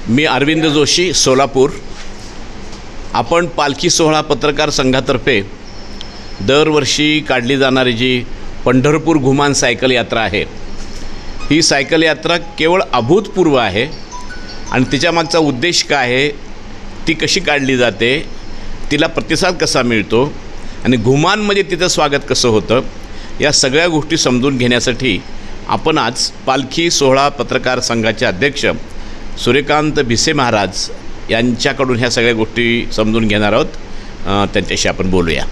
मी अरविंद जोशी, सोलापूर. आपण पालखी सोहळा पत्रकार संघातर्फे दरवर्षी काढली जाणारी जी पंढरपूर घुमान सायकल यात्रा आहे, ही सायकल यात्रा केवळ अभूतपूर्व आहे आणि तिच्यामागचा उद्देश काय आहे, ती कशी काढली जाते, तिला प्रतिसाद कसा मिळतो आणि घुमानमध्ये तिचं स्वागत कसं होतं, या सगळ्या गोष्टी समजून घेण्यासाठी आपण आज पालखी सोहळा पत्रकार संघाचे अध्यक्ष सूर्यकांत भिसे महाराज यांच्याकडून ह्या सगळ्या गोष्टी समजून घेणार आहोत. त्यांच्याशी आपण बोलूया.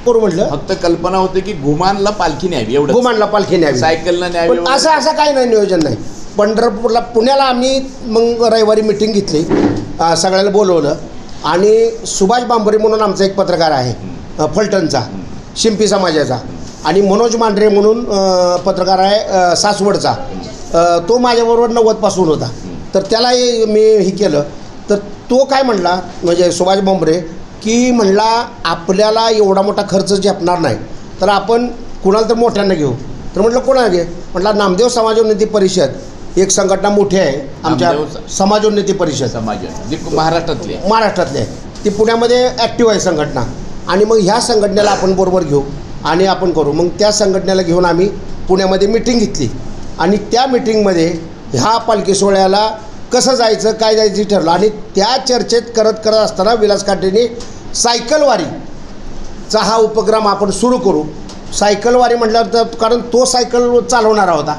म्हटलं फक्त कल्पना होती की घुमानला पालखी न्यावी, एवढं. घुमानला पालखी न्यावी, सायकलला न्यावी, पण असं काही नाही, नियोजन नाही. पंढरपूरला, पुण्याला आम्ही मग रविवारी मिटिंग घेतली, सगळ्याला बोलवलं आणि सुभाष बांबरे म्हणून आमचा एक पत्रकार आहे फलटणचा, शिंपी समाजाचा, आणि मनोज मांढरे म्हणून पत्रकार आहे सासवडचा. तो माझ्याबरोबर 90पासून होता. तर त्याला मी हे केलं. तर तो काय म्हणला, म्हणजे सुभाष बांबरे, की म्हणला आपल्याला एवढा मोठा खर्च झेपणार नाही, तर आपण कुणाला तर मोठ्यांना घेऊ. तर म्हटलं कोणाला घे? म्हटलं नामदेव समाजोन्नती परिषद एक संघटना मोठी आहे आमच्या, समाजोन्नती परिषद, महाराष्ट्रातली आहे. ती पुण्यामध्ये ॲक्टिव्ह आहे संघटना, आणि मग ह्या संघटनेला आपण बरोबर घेऊ आणि आपण करू. मग त्या संघटनेला घेऊन आम्ही पुण्यामध्ये मिटिंग घेतली आणि त्या मिटिंगमध्ये ह्या पालखी सोहळ्याला कसं जायचं, काय जायचं ठरलं. आणि त्या चर्चेत करत असताना विलास काटेंनी सायकलवारीचा हा उपक्रम आपण सुरू करू. सायकलवारी म्हटल्यावर तर, कारण तो सायकल चालवणारा होता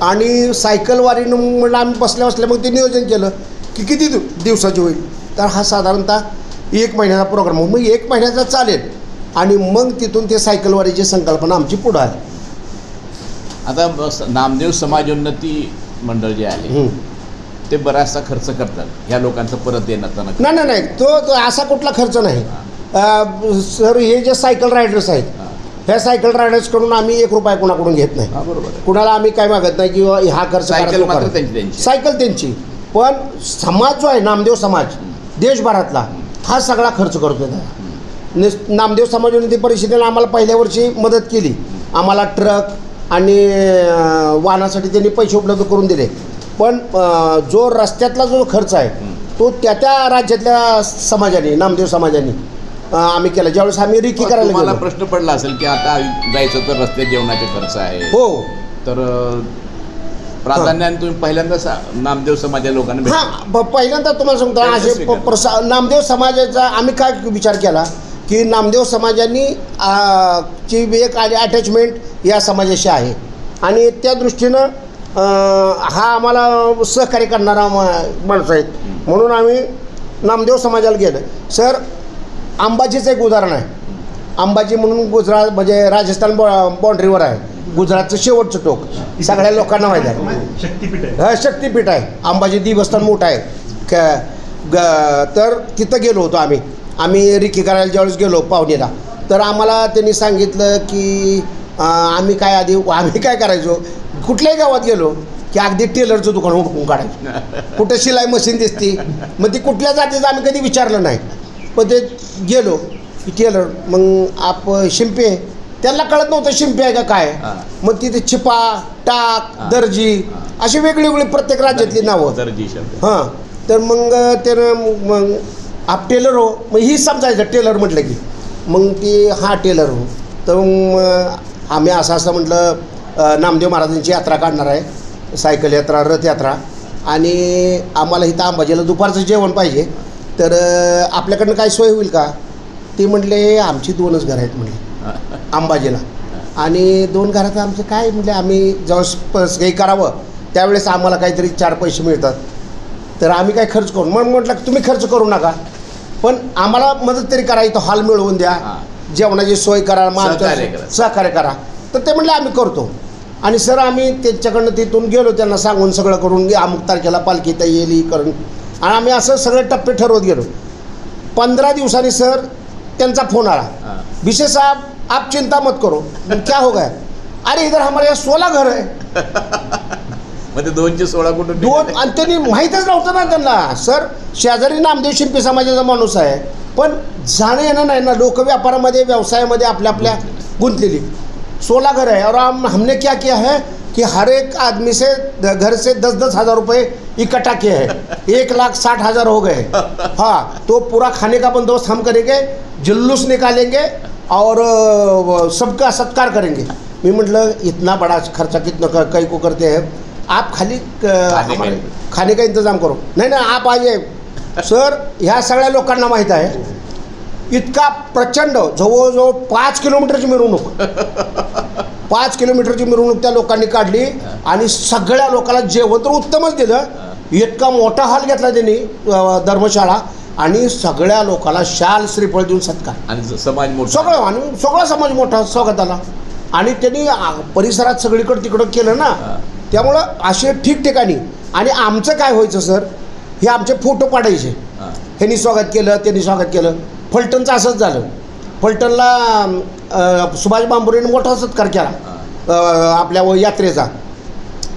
आणि सायकलवारीनं म्हटलं आम्ही बसल्या मग ते नियोजन केलं की किती दिवसाची होईल. तर हा साधारणतः 1 महिन्याचा प्रोग्राम हो. मग 1 महिन्याचा चालेल आणि मग तिथून ते सायकलवारीची संकल्पना आमची पुढं आली. आता नामदेव समाजोन्नती मंडळ जे आहे ते बराचसा खर्च करतात ह्या लोकांचं परत देण्यात. नाही, तो असा कुठला खर्च नाही सर. हे जे सायकल रायडर्स आहेत, ह्या सायकल रायडर्सकडून आम्ही 1 रुपया कुणाकडून घेत नाही. बरोबर. कुणाला आम्ही काय मागत नाही किंवा हा खर्च, सायकल त्यांची. पण समाज जो आहे नामदेव समाज देशभरातला, हा सगळा खर्च करतो. नामदेव समाजोन्नती परिषदेने आम्हाला पहिल्या वर्षी मदत केली. आम्हाला ट्रक आणि वाहनासाठी त्यांनी पैसे उपलब्ध करून दिले. पण जो रस्त्यातला जो खर्च आहे तो त्या राज्यातल्या समाजाने, नामदेव समाजाने आम्ही केला. ज्यावेळेस आम्ही रिकी करायला मला प्रश्न पडला असेल की आता जायचं तर रस्त्यात जेवणाचे खर्च आहे, हो, तर प्राधान्याने तुम्ही पहिल्यांदा नामदेव समाजा लोकांना, हां, पहिल्यांदा तुम्हाला सांगतो असे नामदेव समाजाचा आम्ही काय विचार केला की नामदेव समाजानी ची एक अटॅचमेंट या समाजाशी आहे आणि त्या दृष्टीनं हा आम्हाला सहकार्य करणारा माणसं आहेत, म्हणून आम्ही नामदेव समाजाला गेलं. सर, अंबाजीचं एक उदाहरण आहे. अंबाजी म्हणून गुजरात, म्हणजे राजस्थान बाँड्रीवर आहे, गुजरातचं शेवटचं टोक, सगळ्या लोकांना माहीत आहे. हा शक्तिपीठ आहे, अंबाजी देवस्थान मोठं आहे. तर तिथं गेलो होतो आम्ही रिकी करायला ज्यावेळेस गेलो पाहुणेला. तर आम्हाला त्यांनी सांगितलं की आम्ही काय करायचो, कुठल्याही गावात गेलो की अगदी टेलरचं दुकान उठून काढायचं, कुठं शिलाई मशीन दिसती, मग ती कुठल्या जातीचं आम्ही कधी विचारलं नाही. पण ते गेलो की टेलर, मग शिंपे, त्यांना कळत नव्हतं शिंपे आहे का काय. मग तिथे छिपा, टाक, दर्जी, अशी वेगळी प्रत्येक राज्यातली नावं. हां, तर मग त्यानं मग आप टेलर हो, मग ही समजायचं टेलर म्हटलं की, मग ती हा टेलर हो. तर मग आम्ही असं म्हटलं नामदेव महाराजांची यात्रा काढणार आहे, सायकल यात्रा, रथयात्रा, आणि आम्हाला इथं अंबाजीला दुपारचं जेवण पाहिजे, तर आपल्याकडनं काय सोय होईल का? ते म्हटले आमची 2च घरं आहेत म्हटले अंबाजीला, आणि 2 घरात आमचं काय म्हटले, आम्ही जेव्हा काही करावं त्यावेळेस आम्हाला काहीतरी 4 पैसे मिळतात, तर आम्ही काय खर्च करू. मग म्हटलं तुम्ही खर्च करू नका, पण आम्हाला मदत तरी करा, इथं हॉल मिळवून द्या, जेवणाची सोय करा, सहकार्य करा. तर ते म्हटले आम्ही करतो. आणि सर, आम्ही त्यांच्याकडनं तिथून गेलो, त्यांना सांगून सगळं करून अमुक तारखेला पालखी तर येईल करून, आणि आम्ही असं सगळे टप्पे ठरवत गेलो. 15 दिवसांनी सर त्यांचा फोन आला, भिसे साहब आप चिंता मत करो. क्या हो गया? अरे इधर हमारे यहाँ 16 घर है. म्हणजे 2चे 16 कुठून? 2, आणि त्यांनी माहीतच नव्हतं ना त्यांना. सर, शेजारी नामदेव शिंपी समाजाचा माणूस आहे, पण जाणं येणं नाही ना, लोक व्यापारामध्ये, व्यवसायामध्ये आपल्या गुंतलेली. 16 घर है और हमने क्या किया है कि हर एक आदमी से घर से 10-10 हज़ार रुपये इकट्ठा किए हैं, 1,60,000 हो गए। हाँ, तो पूरा खाने का बंदोबस्त हम करेंगे, जुलूस निकालेंगे और सबका सत्कार करेंगे। मी म्हटलं इतना बड़ा खर्चा कितना कई को करते हैं, आप खाली हमारे खाने का इंतजाम करो। नाही नाही, आप आइए सर। ह्या सगळ्या लोकांना माहीत आहे, इतका प्रचंड जवळजवळ 5 किलोमीटरची मिरवणूक 5 किलोमीटरची मिरवणूक त्या लोकांनी काढली आणि सगळ्या लोकांना जेवण तर उत्तमच दिलं। इतका मोठा हॉल घेतला त्यांनी धर्मशाळा आणि सगळ्या लोकांना शाल श्रीफळ देऊन सत्कार आणि समाज मोठा सगळं आणि सगळा समाज मोठा स्वागताला आणि त्यांनी परिसरात सगळीकडे तिकडं केलं ना। त्यामुळं असे ठिकठिकाणी आणि आमचं काय व्हायचं सर, हे आमचे फोटो पाडायचे, ह्यांनी स्वागत केलं त्यांनी स्वागत केलं। फलटणचं असंच झालं, फलटणला सुभाष बांबुरेने मोठा सत्कार केला, आपल्या यात्रेचा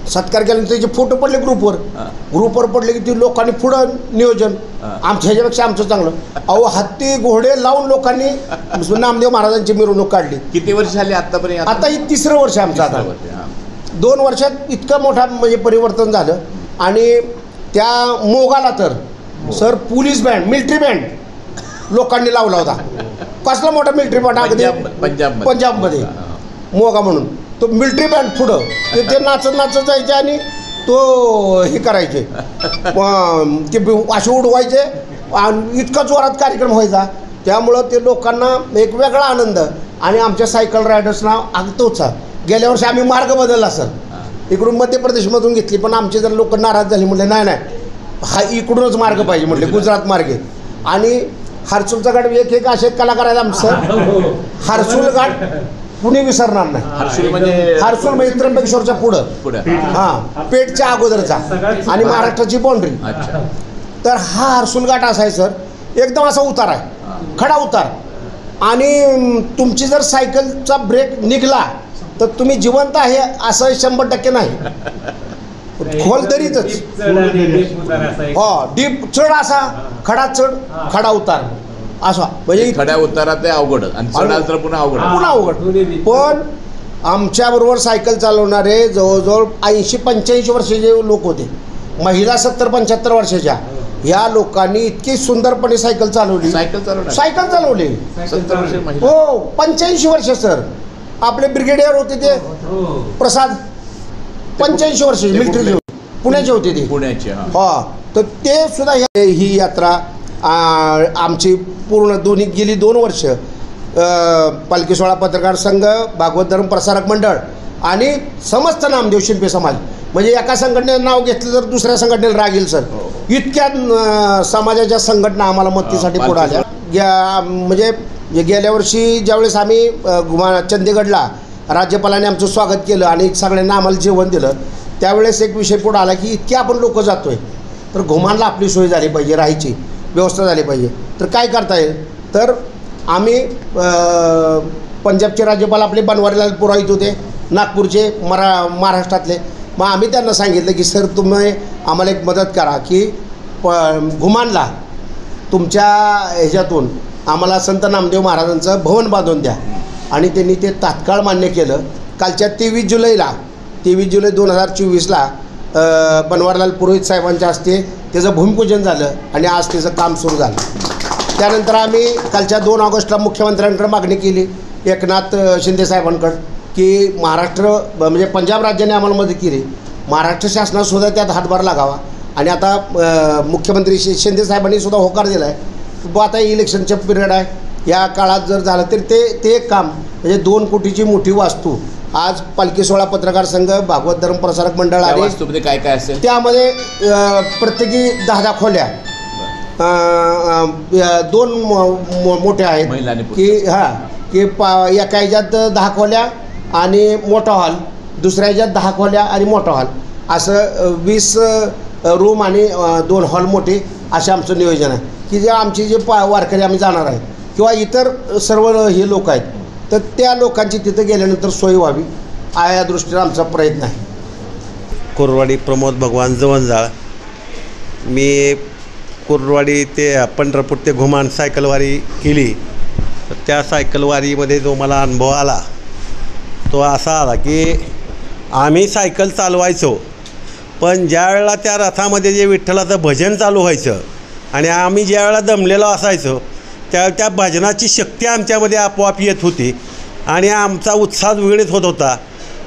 सत्कार केल्यानंतर त्याचे फोटो पडले ग्रुपवर पडले की ती लोकांनी पुढं नियोजन आमच्या ह्याच्यापेक्षा आमचं चांगलं। अहो हत्ती घोडे लावून लोकांनी नामदेव महाराजांची मिरवणूक काढली। किती वर्ष झाली आतापर्यंत? आता ही 3रं वर्ष आमचं। आता 2 वर्षात इतकं मोठा म्हणजे परिवर्तन झालं। आणि त्या मोगाला तर sir police band military band लोकांनी लावला होता। कसला मोठा मिलिटरी बँड अगदी पंजाबमध्ये मोगा म्हणून तो मिलिटरी बँड पुढं ते नाचत जायचे आणि तो हे करायचे ते असे उडवायचे आणि इतका जोरात कार्यक्रम व्हायचा। त्यामुळं ते लोकांना एक वेगळा आनंद आणि आमच्या सायकल रायडर्सना तोच। गेल्या वर्षी आम्ही मार्ग बदलला सर, इकडून मध्य प्रदेशमधून घेतली, पण आमचे जर लोक नाराज झाले, म्हटले नाही हा इकडूनच मार्ग पाहिजे, म्हटले गुजरात मार्गे। आणि हर्सुलचा घाट एक असे कलाकार आहेत आमचं, हर्सुल घाट कुणी विसरणार नाही। हर्सुल म्हणजे त्र्यंबकेश्वरच्या पुढं, हां पेठच्या अगोदरचा आणि महाराष्ट्राची बाउंड्री। तर हा हर्सुल घाट असा आहे सर, एकदम असा उतार आहे, खडा उतार। आणि तुमची जर सायकलचा ब्रेक निघाला तर तुम्ही जिवंत आहे असं 100% नाही, खोल दरीतच डीप चढ असा, खडा चढ खडा उतार असा, म्हणजे खड्या उतारात अवघड आणि चढाल तर पुन्हा अवघड। पण आमच्याबरोबर सायकल चालवणारे जवळजवळ 80-85 वर्षाचे लोक होते, महिला 70-75 वर्षाच्या। ह्या लोकांनी इतकी सुंदरपणे सायकल चालवली 70 वर्ष हो 85 वर्ष सर। आपले ब्रिगेडियर होते ते प्रसाद 85 वर्ष मिलिटरी पुण्याचे होते ते पुण्याचे। हा, तर ते सुद्धा ही यात्रा आमची पूर्ण गेली 2 वर्ष पालखी सोहळा पत्रकार संघ, भागवत धर्म प्रसारक मंडळ आणि समस्त नामदेव शिंपे समाज, म्हणजे एका संघटनेचं नाव घेतलं तर दुसऱ्या संघटनेला राग येईल सर। इतक्या समाजाच्या संघटना आम्हाला मदतीसाठी पुढे आल्या। म्हणजे गेल्या वर्षी ज्यावेळेस आम्ही चंदीगडला राज्यपालांनी आमचं स्वागत केलं आणि सगळ्यांना आम्हाला जेवण दिलं, त्यावेळेस एक विषय पुढे आला की इतके आपण लोक जातोय तर घुमानला आपली सोय झाली पाहिजे, राहायची व्यवस्था झाली पाहिजे। तर काय करता येईल, तर आम्ही पंजाबचे राज्यपाल आपले बनवारीलाल पुरोहित होते, नागपूरचे महाराष्ट्रातले। मग आम्ही त्यांना सांगितलं की सर तुम्ही आम्हाला एक मदत करा की घुमानला तुमच्या ह्याच्यातून आम्हाला संत नामदेव महाराजांचं भवन बांधून द्या। आणि त्यांनी ते तात्काळ मान्य केलं। कालच्या 23 जुलै 2024ला बनवारीलाल पुरोहित साहेबांच्या हस्ते त्याचं भूमिपूजन झालं आणि आज त्याचं काम सुरू झालं। त्यानंतर आम्ही कालच्या 2 ऑगस्टला मुख्यमंत्र्यांकडे मागणी केली एकनाथ शिंदे साहेबांकडं की महाराष्ट्र म्हणजे पंजाब राज्याने आम्हाला मदत केली, महाराष्ट्र शासनासुद्धा त्यात हातभार लागावा। आणि आता मुख्यमंत्री शिंदे साहेबांनी सुद्धा होकार दिला आहे की आता इलेक्शनचं पिरियड आहे, या काळात जर झालं तर ते एक काम म्हणजे 2 कोटीची मोठी वास्तू आज पालखी सोहळा पत्रकार संघ, भागवत धर्म प्रसारक मंडळ आणि वास्तूमध्ये काय काय असेल त्यामध्ये प्रत्येकी 10 खोल्या, 2 मोठ्या आहेत की की एका ह्याच्यात 10 खोल्या आणि मोठा हॉल, दुसऱ्या ह्याच्यात 10 खोल्या आणि मोठा हॉल, असं 20 रूम आणि 2 हॉल मोठे, असे आमचं नियोजन आहे की जे आमचे जे वारकरी आम्ही जाणार आहे किंवा इतर सर्व हे लोक आहेत तर त्या लोकांची तिथं गेल्यानंतर सोय व्हावी या दृष्टीने आमचा प्रयत्न आहे। कुर्डवाडी प्रमोद भगवान जवंजाळ। मी कुर्डवाडी ते पंढरपूर ते घुमान सायकलवारी केली, तर त्या सायकलवारीमध्ये जो मला अनुभव आला तो असा आला की आम्ही सायकल चालवायचो पण ज्यावेळेला त्या रथामध्ये जे विठ्ठलाचं भजन चालू व्हायचं आणि आम्ही ज्यावेळेला दमलेलो असायचो त्या भजनाची शक्ती आमच्यामध्ये आपोआप येत होती आणि आमचा उत्साह वेगळीच होत होता.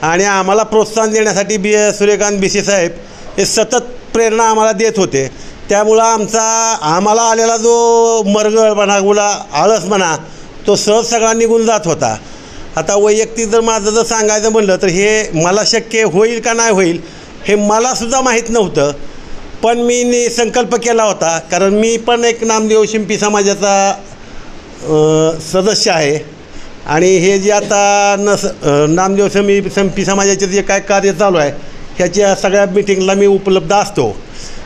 आणि आम्हाला प्रोत्साहन देण्यासाठी सूर्यकांत बिसे साहेब हे सतत प्रेरणा आम्हाला देत होते. त्यामुळं आम्हाला आलेला जो मरगळ म्हणा आळस म्हणा तो सहज सगळा निघून जात होता. आता वैयक्तिक जर माझं जर सांगायचं म्हणलं तर हे मला शक्य होईल का नाही होईल हे मलासुद्धा माहीत नव्हतं. पण मी संकल्प केला होता, कारण मी पण एक नामदेव शिंपी समाजाचा सदस्य आहे आणि हे जे आता नामदेव शिंपी समाजाचे जे काय कार्य चालू आहे ह्याच्या सगळ्या मिटिंगला मी उपलब्ध असतो.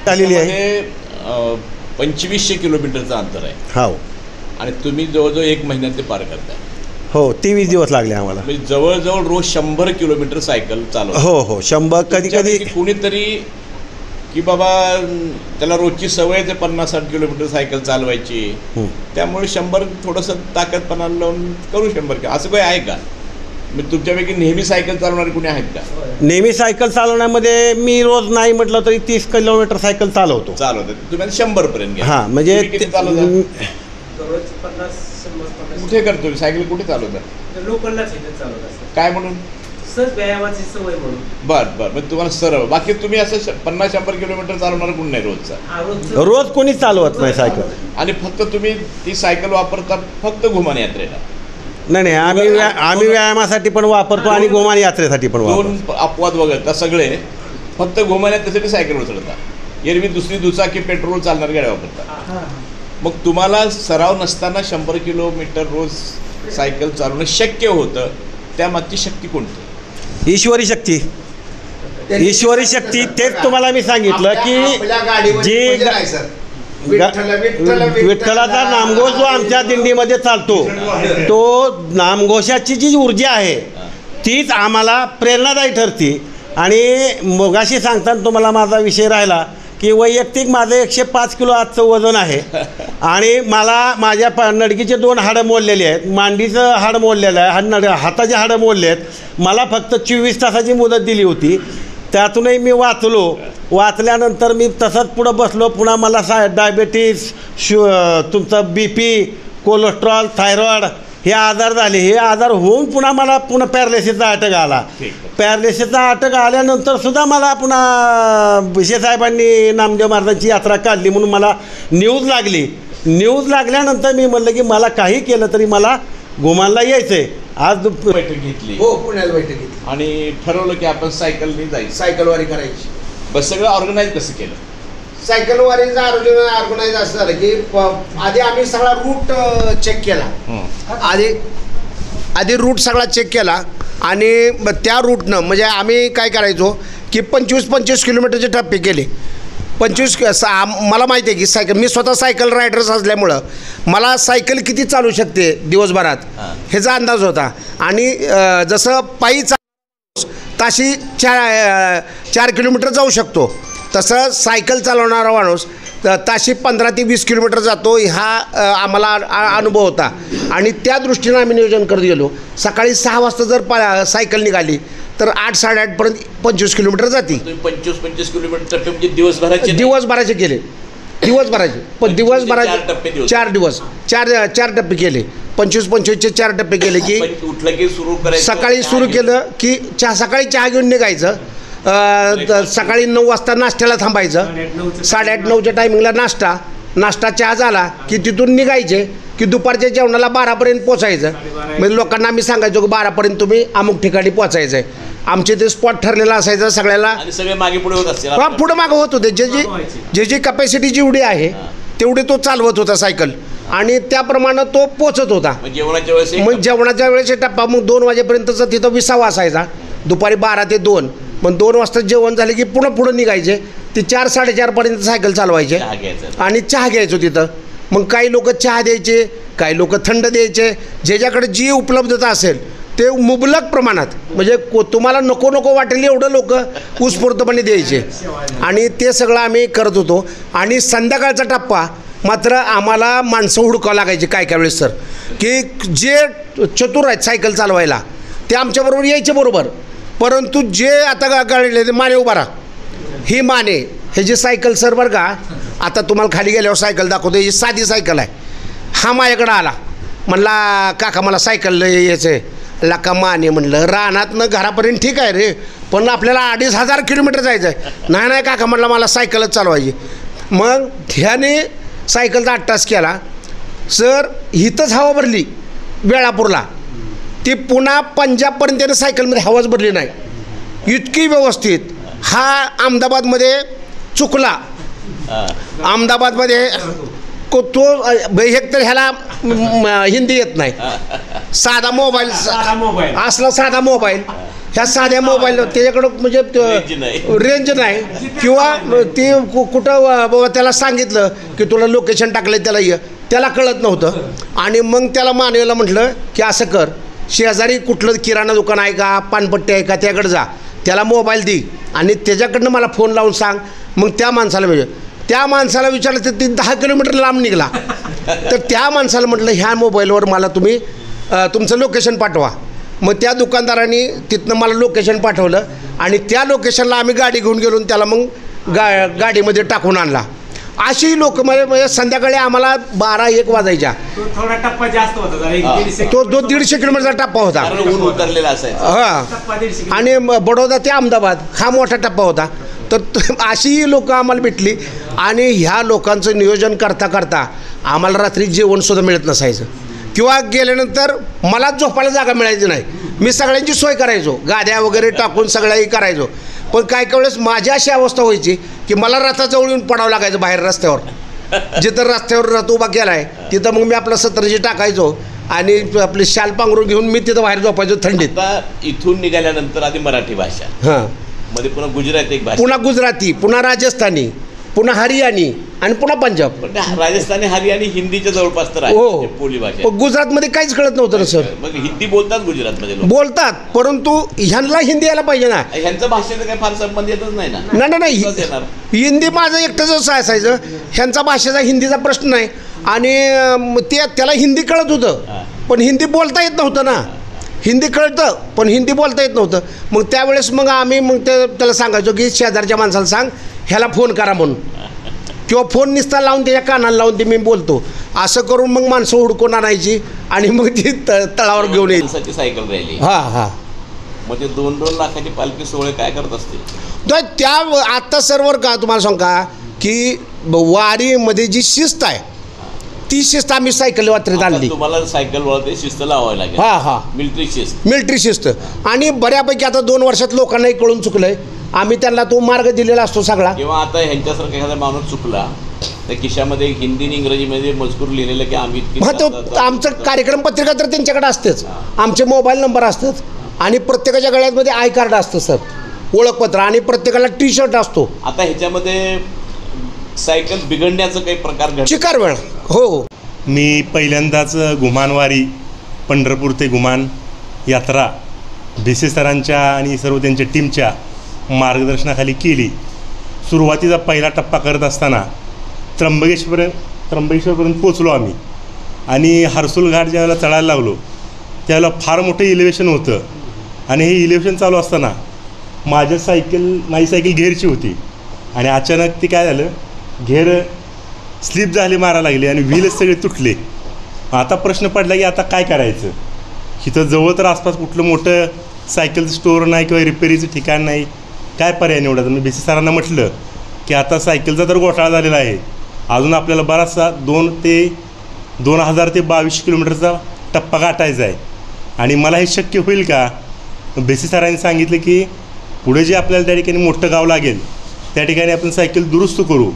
आलेली आहे 2500 किलोमीटरचं अंतर आहे. हो. आणि तुम्ही जवळजवळ 1 महिन्यात ते पार करताय. हो, 23 दिवस लागले आम्हाला. म्हणजे जवळजवळ रोज 100 किलोमीटर सायकल चालवतो. हो 100. कधी कुणीतरी की बाबा त्याला रोजची सवयच आहे 50-60 किलोमीटर सायकल चालवायची, त्यामुळे 100 थोडंसं ताकदपणा लावून करू 100 असं काही आहे का? म्हणजे तुमच्यापैकी नेहमी सायकल चालवणारे कुणी आहेत का? नेहमी सायकल चालवण्यामध्ये मी रोज नाही म्हटलं तरी 30 किलोमीटर सायकल चालवतो. तुम्ही 100 पर्यंत घ्या. हां, म्हणजे कुठे करतो सायकल? कुठे चालवतात? लोकललाच चालवतात. काय म्हणून? सहज व्यायामाची सवय म्हणून. बरं म्हणजे तुम्हाला सरळ. बाकी तुम्ही असं 50-100 किलोमीटर चालवणार कोण नाही रोजचा? रोज कोणीच चालवत नाही सायकल. आणि फक्त तुम्ही ती सायकल वापरता फक्त घुमान यात्रेला? नाही, आम्ही व्यायामासाठी पण वापरतो आणि घुमान यात्रेसाठी पण वापरतो. 2 अपवाद वगळता सगळे फक्त घुमान यात्रेसाठी सायकल उचलता. एरवी दुसरी दुचाकी पेट्रोल चालणार गाड्या वापरता. मग तुम्हाला सराव नसताना 100 किलोमीटर रोज सायकल चालवणं शक्य होतं, त्यामागची शक्ती कोणती? ईश्वरी शक्ती. ईश्वरी शक्ती तेच तुम्हाला मी सांगितलं की जी विठ्ठलाचा नामघोष जो आमच्या दिंडीमध्ये चालतो तो नामघोषाची जी ऊर्जा आहे तीच आम्हाला प्रेरणादायी ठरते. आणि मगाशी सांगताना तुम्हाला माझा विषय राहिला की वैयक्तिक माझं 105 किलो आजचं वजन आहे आणि मला माझ्या नडगीचे 2 हाडं मोडलेली आहेत, मांडीचं हाड मोडलेलं आहे, हाताचे हाडं मोडले आहेत. मला फक्त 24 तासाची मुदत दिली होती. त्यातूनही मी वाचल्यानंतर मी तसंच पुढं बसलो. पुन्हा मला डायबेटीस, तुमचं BP, कोलेस्ट्रॉल, थायरॉइड हे आजार झाले. हे आजार होऊन पुन्हा पॅरालिसिसचा अटॅक आला. पॅरालिसिसचा अटॅक आल्यानंतर सुद्धा मला पुन्हा बिसे साहेबांनी नामदेव महाराजांची यात्रा काढली म्हणून मला न्यूज लागली. न्यूज लागल्यानंतर मी म्हणलं की मला काही केलं तरी मला घुमानला यायचं आहे. आज बैठक घेतली. हो, पुण्यात बैठक घेतली आणि ठरवलं की आपण सायकलने जायचं, सायकलवारी करायची. बस सगळं ऑर्गनाईज कसं केलं? सायकलवारीचा ऑर्गनाईज असं झालं की आधी आम्ही सगळा रूट चेक केला. आधी रूट सगळा चेक केला आणि त्या रूटनं म्हणजे आम्ही काय करायचो की 25-25 किलोमीटरचे टप्पे केले. 25 मला माहिती आहे की सायकल, मी स्वतः सायकल रायडर्स असल्यामुळं मला सायकल किती चालू शकते दिवसभरात ह्याचा अंदाज होता. आणि जसं पायी ताशी 4 किलोमीटर जाऊ शकतो तसं सायकल चालवणारा माणूस ताशी 15 ते 20 किलोमीटर जातो हा आम्हाला अनुभव होता. आणि त्या दृष्टीनं आम्ही नियोजन करत गेलो. सकाळी 6 वाजता जर सायकल निघाली तर 8-8:30पर्यंत 25 किलोमीटर जाते. 25 किलोमीटर टप्पे म्हणजे दिवसभराचे केले. पण दिवसभराचे 4 दिवस 4 टप्पे केले. 25-25चे 4 टप्पे केले की उठलं की सुरू करायचं. सकाळी सुरू केलं की सकाळी चहा घेऊन निघायचं. सकाळी 9 वाजता नाश्त्याला थांबायचं. 8:30-9च्या टायमिंगला नाश्ता चहा झाला की तिथून निघायचे की दुपारच्या जेवणाला 12पर्यंत पोचायचं. म्हणजे लोकांना आम्ही सांगायचो की 12पर्यंत तुम्ही अमुक ठिकाणी पोचायचं आहे. आमचे ते स्पॉट ठरलेला असायचं सगळ्याला. सगळे मागे पुढे होत असते. पुढं मागं होत होते. जे कॅपॅसिटी जेवढी आहे तेवढी तो चालवत होता सायकल आणि त्याप्रमाणे तो पोचत होता. जेवणाच्या वेळेस टप्पा मग 2 वाजेपर्यंतचा तिथं विसावा असायचा. दुपारी 12 ते 2. मग 2 वाजता जेवण झाले की पुढं निघायचे. ते 4-4:30पर्यंत सायकल चालवायचे आणि चहा घ्यायचो तिथं. मग काही लोक चहा द्यायचे, काही लोक थंड द्यायचे. ज्याच्याकडे जी उपलब्धता असेल ते मुबलक प्रमाणात म्हणजे तुम्हाला नको वाटेल एवढं लोक उत्स्फूर्तपणे द्यायचे. आणि ते सगळं आम्ही करत होतो. आणि संध्याकाळचा टप्पा मात्र आम्हाला माणसं हुडकावं लागायची काय वेळेस सर की जे चतुर आहेत सायकल चालवायला ते आमच्याबरोबर यायचे बरोबर. परंतु जे आता गाडीले माने उभा राहा ही माने हे जी सायकल सर बरं का, आता तुम्हाला खाली गेल्यावर सायकल दाखवतो, ही साधी सायकल आहे. हा माझ्याकडं आला, म्हणला काका मला सायकल यायचं आहे. लका माने म्हणलं रानातनं घरापर्यंत ठीक आहे रे, पण आपल्याला 2,500 किलोमीटर जायचं आहे. नाही काका म्हटलं मला सायकलच चालवायची. मग ह्याने सायकलचा 8 तास केला. सर इथंच हवा भरली वेळापूरला, ती पुन्हा पंजाबपर्यंत त्यानं सायकलमध्ये हवाच भरली नाही, इतकी व्यवस्थित. हा अहमदाबादमध्ये चुकला. अहमदाबादमध्ये तो एक तर ह्याला हिंदी येत नाही, साधा मोबाईल असला साधा मोबाईल, ह्या साध्या मोबाईल त्याच्याकडं म्हणजे रेंज नाही, किंवा ती कुठं त्याला सांगितलं की तुला लोकेशन टाकलं त्याला ये, त्याला कळत नव्हतं. आणि मग त्याला मानवाला म्हटलं की असं कर, शेजारी कुठलं किराणा दुकान आहे का, पानपट्टी आहे का, त्याकडं जा, त्याला मोबाईल दे आणि त्याच्याकडनं मला फोन लावून सांग. मग त्या माणसाला म्हणजे त्या माणसाला विचारलं तर ती 10 किलोमीटर लांब निघाला. तर त्या माणसाला म्हटलं ह्या मोबाईलवर मला तुम्ही तुमचं लोकेशन पाठवा. मग त्या दुकानदाराने तिथनं मला लोकेशन पाठवलं आणि त्या लोकेशनला आम्ही गाडी घेऊन गेलो आणि त्याला मग गाडीमध्ये टाकून आणला. अशी लोक म्हणजे संध्याकाळी आम्हाला 12-1 वाजायच्या. थोडा टप्पा जास्त होता जरा, तो 150 किलोमीटरचा टप्पा होता. उतरलेला असायचा. हां, आणि बडोदा ते अहमदाबाद हा मोठा टप्पा होता. तर अशी लोक आम्हाला भेटली आणि ह्या लोकांचं नियोजन करता करता आम्हाला रात्री जेवणसुद्धा मिळत नसायचं, किंवा गेल्यानंतर मला झोपायला जागा मिळायची नाही. मी सगळ्यांची सोय करायचो, गाद्या वगैरे टाकून सगळ्याही करायचो. पण काय वेळेस माझी अशी अवस्था व्हायची की मला रथाजवळ येऊन पडावं लागायचं बाहेर रस्त्यावर. जिथं रस्त्यावर रथ उभा केला आहे तिथं मग मी आपलं 17 टाकायचो आणि आपली शाल पांघरून घेऊन मी तिथं बाहेर झोपायचो थंडीत. इथून निघाल्यानंतर आधी मराठी भाषा, हां, मध्ये पुन्हा गुजराती एक भाषा, पुन्हा गुजराती, पुन्हा राजस्थानी, पुन्हा हरियाणी आणि पुन्हा पंजाब. पण राजस्थानी हरियाणी हिंदीच्या जवळपास तर आहे, हो, बोली भाषा. पण गुजरातमध्ये काहीच कळत नव्हतं ना सर. मग हिंदी बोलतात गुजरातमध्ये लोक, बोलतात, परंतु ह्यांना हिंदी यायला पाहिजे ना. ह्यांचं भाषेचं काही फार संबंध येतच नाही ना. नाही हिंदी माझं एकटंच असायचं, ह्यांचा भाषेचा हिंदीचा प्रश्न नाही. आणि त्याला हिंदी कळत होतं पण हिंदी बोलता येत नव्हतं ना. हिंदी कळतं पण हिंदी बोलता येत नव्हतं. मग त्यावेळेस मग आम्ही मग त्याला सांगायचो की शेजारच्या माणसाला सांग ह्याला फोन करा म्हणून, किंवा फोन निसता लावून त्याच्या कानाला लावून ते मी बोलतो. असं करून मग माणसं हुडकून आणायची आणि मग ती तळावर घेऊन यायची. सायकल राहिली. हां, मग ते 2-2 लाखाची पालखी सोहळे काय करत असतील तर त्या आत्ता सर्वर का तुम्हाला सांग का की वारीमध्ये जी शिस्त आहे ती शिस्त आम्ही सायकल वात्रीत आणली. तुम्हाला सायकल वळते शिस्त लावावी लागेल. हां, मिलिटरी शिस्त. आणि बऱ्यापैकी आता 2 वर्षात लोकांनाही कळून चुकलंय. आम्ही त्यांना तो मार्ग दिलेला असतो सगळा. किंवा आता ह्यांच्यासारखा एखादा माणूस चुकला तर खिशामध्ये हिंदी आणि इंग्रजीमध्ये मजकूर लिहिलेलं की आम्ही तो आमचं कार्यक्रम पत्रिका तर त्यांच्याकडे असतेच, आमचे मोबाईल नंबर असतात आणि प्रत्येकाच्या गळ्यामध्ये आय कार्ड असतं सर, ओळखपत्र, आणि प्रत्येकाला टी-शर्ट असतो. आता ह्याच्यामध्ये सायकल बिघडण्याचं काही प्रकार घडतो? शिकार वेळ. हो, मी पहिल्यांदाच घुमानवारी पंढरपूर ते घुमान यात्रा BC सरांच्या आणि सर्व त्यांच्या टीमच्या मार्गदर्शनाखाली केली. सुरुवातीचा पहिला टप्पा करत असताना त्र्यंबकेश्वरपर्यंत पोचलो आम्ही आणि हर्सुल घाट ज्यावेळेला चढायला लागलो त्यावेळेला फार मोठं इलेवेशन होतं. आणि हे इलेवेशन चालू असताना माझी सायकल घेरची होती आणि अचानक ते काय झालं, घेर स्लिप झाली, मारायला लागली आणि व्हीलच सगळे तुटले. आता प्रश्न पडला की आता काय करायचं. इथं जवळ तर आसपास कुठलं मोठं सायकलचं स्टोअर नाही किंवा रिपेरीचं ठिकाण नाही, काय पर्याय निवडायचं. मी BC सरांना म्हटलं की आता सायकलचा तर घोटाळा झालेला आहे, अजून आपल्याला बराचसा 2000 ते 22 किलोमीटरचा टप्पा गाठायचा आहे आणि मला हे शक्य होईल का. BC सरांनी सांगितलं की पुढे जे आपल्याला त्या ठिकाणी मोठं गाव लागेल त्या ठिकाणी आपण सायकल दुरुस्त करू.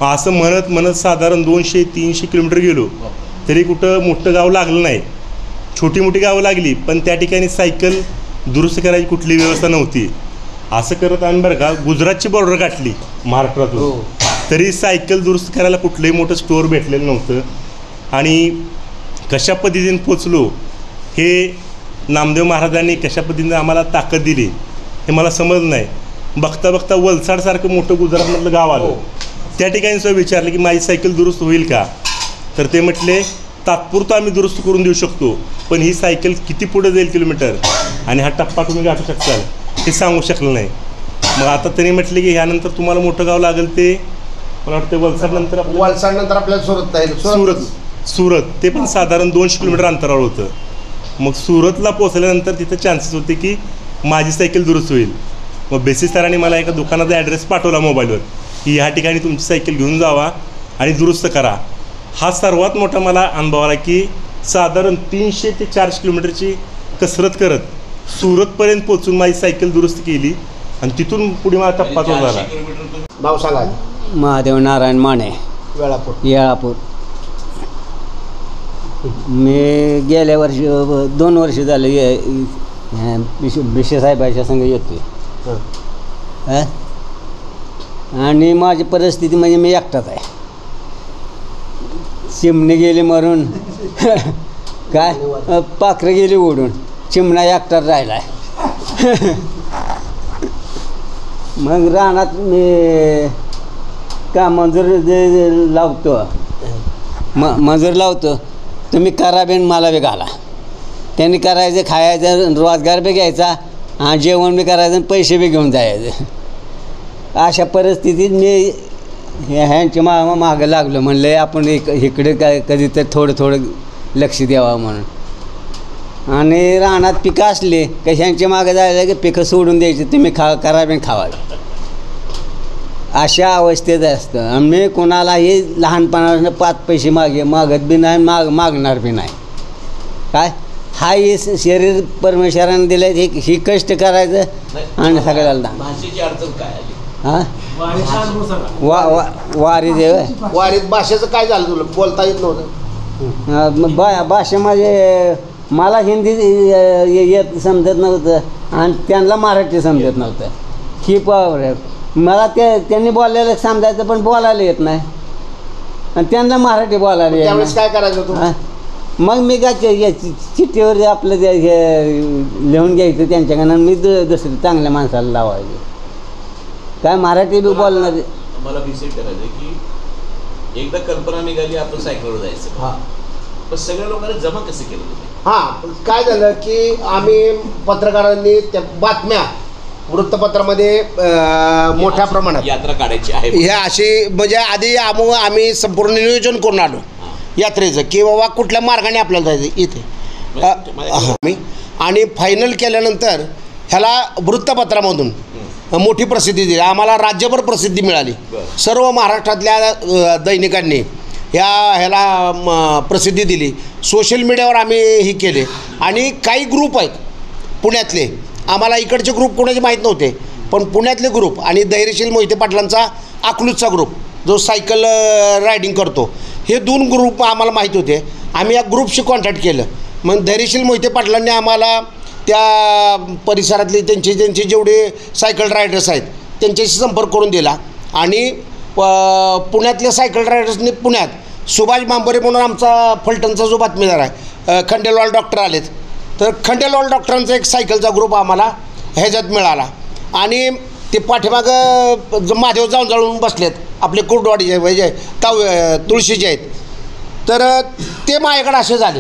असं म्हणत साधारण 200-300 किलोमीटर गेलो तरी कुठं मोठं गाव लागलं नाही. छोटी मोठी गावं लागली पण त्या ठिकाणी सायकल दुरुस्त करायची कुठली व्यवस्था नव्हती. असं करत आम्ही बरं का गुजरातची बॉर्डर गाठली महाराष्ट्रातून, तरी सायकल दुरुस्त करायला कुठलंही मोठं स्टोअर भेटलेलं नव्हतं. आणि कशा पद्धतीने पोचलो हे नामदेव महाराजांनी कशा पद्धतीने आम्हाला ताकद दिली हे मला समजलं नाही. बघता वलसाडसारखं मोठं गुजरातमधलं गाव आलं, त्या ठिकाणी सुद्धा विचारलं की माझी सायकल दुरुस्त होईल का. तर ते म्हटले तात्पुरतं आम्ही दुरुस्त करून देऊ शकतो पण ही सायकल किती पुढे जाईल किलोमीटर आणि हा टप्पा तुम्ही गाठू शकताल हे सांगू शकलं नाही. मग आता त्यांनी म्हटले की ह्यानंतर तुम्हाला मोठं गाव लागेल ते मला वाटतं वलसाडनंतर आपलं वलसाडनंतर आपल्याला सुरत आहे. सुरत ते पण साधारण 200 किलोमीटर अंतरावर होतं. मग सुरतला पोहोचल्यानंतर तिथं चान्सेस होते की माझी सायकल दुरुस्त होईल. मग बेसिस सरांनी मला एका दुकानाचा ॲड्रेस पाठवला मोबाईलवर की ह्या ठिकाणी तुमची सायकल घेऊन जावा आणि दुरुस्त करा. हा सर्वात मोठा मला अनुभव आला की साधारण 300 ते 400 किलोमीटरची कसरत करत सुरतपर्यंत पोचून माझी सायकल दुरुस्त केली आणि तिथून पुढे मला टप्पा तो झाला. नाव सांगा. महादेव नारायण माने, वेळापूर. येळापूर. मी गेल्या वर्षी 2 वर्ष झाले बिशे साहेबाच्या संग येतोय. आणि माझी परिस्थिती म्हणजे मी एकटाच आहे. चिमणी गेली मरून काय पाखरं गेली ओढून, चिमणा एकटाच राहिला आहे. मग रानात मी का मजूर लावतो, मजूर लावतो. तुम्ही करा बी मला बी घाला. त्यांनी करायचं, खायचं, रोजगार बी घ्यायचा आणि जेवण बी करायचं आणि पैसे बी घेऊन जायचे. अशा परिस्थितीत मी ह्यांच्या मागं लागलो. म्हणलं आपण इकडे काय कधी तर थोडं लक्ष द्यावं म्हणून. आणि रानात पिकं असली का ह्यांच्या मागं जायला की पिकं सोडून द्यायची, तुम्ही करा बी खावा. अशा अवस्थेत असतं. आणि मी कोणालाही लहानपणापासून 5 पैसे मागत बी नाही, मागणार बी नाही. काय हा हे शरीर परमेश्वराने दिलं, ही कष्ट करायचं आणि सगळ्याला भाषेची अडचण काय आली? हां वारी देव वारीत भाषेचं काय झालं तुला? बोलता येत नव्हतं? भाषेमध्ये मला हिंदी येत समजत नव्हतं आणि त्यांना मराठी समजत नव्हतं. ही मला त्यांनी बोललेलं समजायचं पण बोलायला येत नाही आणि त्यांना मराठी बोलायला येत त्यावेळेस काय करायचं तू? मग मी काय चिठ्ठीवर आपलं हे लिहून घ्यायचं त्यांच्याकडनं. मी दुसरं चांगल्या माणसाला लावायचं. काय मराठी बी बोलणार. मला विजिट करायचं की एकदा कल्पना निघाली आपण सायकलवर जायचं. हां, पण सगळ्या लोकांना जमा कसं केलं तुम्ही? हां, काय झालं की आम्ही पत्रकारांनी त्या बातम्या वृत्तपत्रामध्ये मोठ्या प्रमाणात यात्रा काढायची आहे हे अशी म्हणजे आधी आम्ही संपूर्ण नियोजन करून आलो यात्रेचं की बाबा कुठल्या मार्गाने आपल्याला जायचं इथे. आणि फायनल केल्यानंतर ह्याला वृत्तपत्रामधून मोठी प्रसिद्धी दिली. आम्हाला राज्यभर प्रसिद्धी मिळाली. सर्व महाराष्ट्रातल्या दैनिकांनी ह्याला प्रसिद्धी दिली. सोशल मीडियावर आम्ही ही केले. आणि काही ग्रुप आहेत पुण्यातले, आम्हाला इकडचे ग्रुप कोणाचे माहीत नव्हते, पण पुण्यातले ग्रुप आणि धैर्यशील मोहिते पाटलांचा अकलूजचा ग्रुप जो सायकल रायडिंग करतो, हे 2 ग्रुप आम्हाला माहीत होते. आम्ही या ग्रुपशी कॉन्टॅक्ट केलं. मग धैर्यशील मोहिते पाटलांनी आम्हाला त्या परिसरातले त्यांचे जेवढे सायकल रायडर्स आहेत त्यांच्याशी संपर्क करून दिला. आणि पुण्यातल्या सायकल रायडर्सनी पुण्यात सुभाष मांबरे म्हणून आमचा फलटणचा जो बातमीदार आहे, खंडेलवाल डॉक्टर आलेत, तर खंडेलवाल डॉक्टरांचा एक सायकलचा ग्रुप आम्हाला ह्याच्यात मिळाला. आणि ते पाठीमागं महादेव जाळून बसलेत आपले कुर्डवाडीचे म्हणजे तुळशीचे आहेत. तर ते माझ्याकडे असे झाले.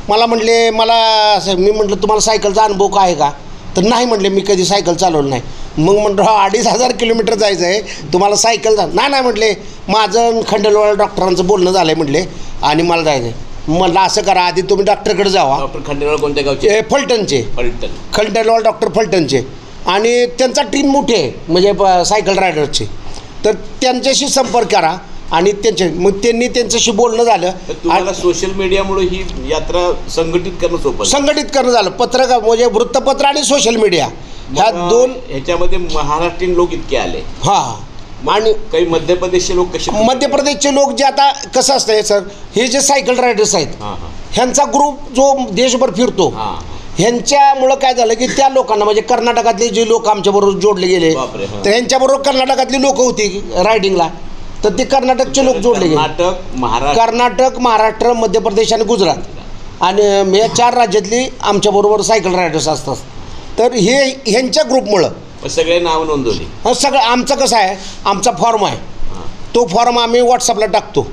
मला म्हटले मी म्हटलं तुम्हाला सायकलचा अनुभव काय आहे का? तर नाही म्हटले, मी कधी सायकल चालवलं नाही. मग म्हटलं 2500 किलोमीटर जायचं आहे, तुम्हाला सायकल नाही म्हटले, माझं खंडेलवाल डॉक्टरांचं बोलणं झालं आहे म्हटले आणि मला जायचं आहे. म्हटलं असं करा, आधी तुम्ही डॉक्टरकडे जावा. डॉक्टर खंडेलवाल कोणत्या गावचे? फलटणचे. खंडेलवाल डॉक्टर फलटणचे. आणि त्यांचा टीम मोठी आहे म्हणजे सायकल रायडरची. तर त्यांच्याशी संपर्क करा. आणि मग त्यांनी त्यांच्याशी बोलणं झालं. तुम्हाला सोशल मीडियामुळे ही यात्रा संघटित करणं झालं. पत्रकार म्हणजे वृत्तपत्र आणि सोशल मीडिया ह्या 2 ह्याच्यामध्ये महाराष्ट्रीयन लोक इतके आले. हां, आणि काही मध्य प्रदेशचे लोक कसे? मध्य प्रदेशचे लोक जे आता कसं असतंय सर, हे जे सायकल रायडर्स आहेत ह्यांचा ग्रुप जो देशभर फिरतो, ह्यांच्यामुळं काय झालं की त्या लोकांना म्हणजे कर्नाटकातले जे लोक आमच्याबरोबर जोडले गेले, तर ह्यांच्याबरोबर कर्नाटकातली लोक होती रायडिंगला, तर ते कर्नाटकचे लोक जोडले गेले. कर्नाटक, महाराष्ट्र, मध्य प्रदेश आणि गुजरात आणि या 4 राज्यातली आमच्याबरोबर सायकल रायडर्स असतात. तर ह्यांच्या ग्रुपमुळं सगळे नाव नोंदवली. सगळं आमचं कसं आहे, आमचा फॉर्म आहे, तो फॉर्म आम्ही व्हॉट्सअपला टाकतो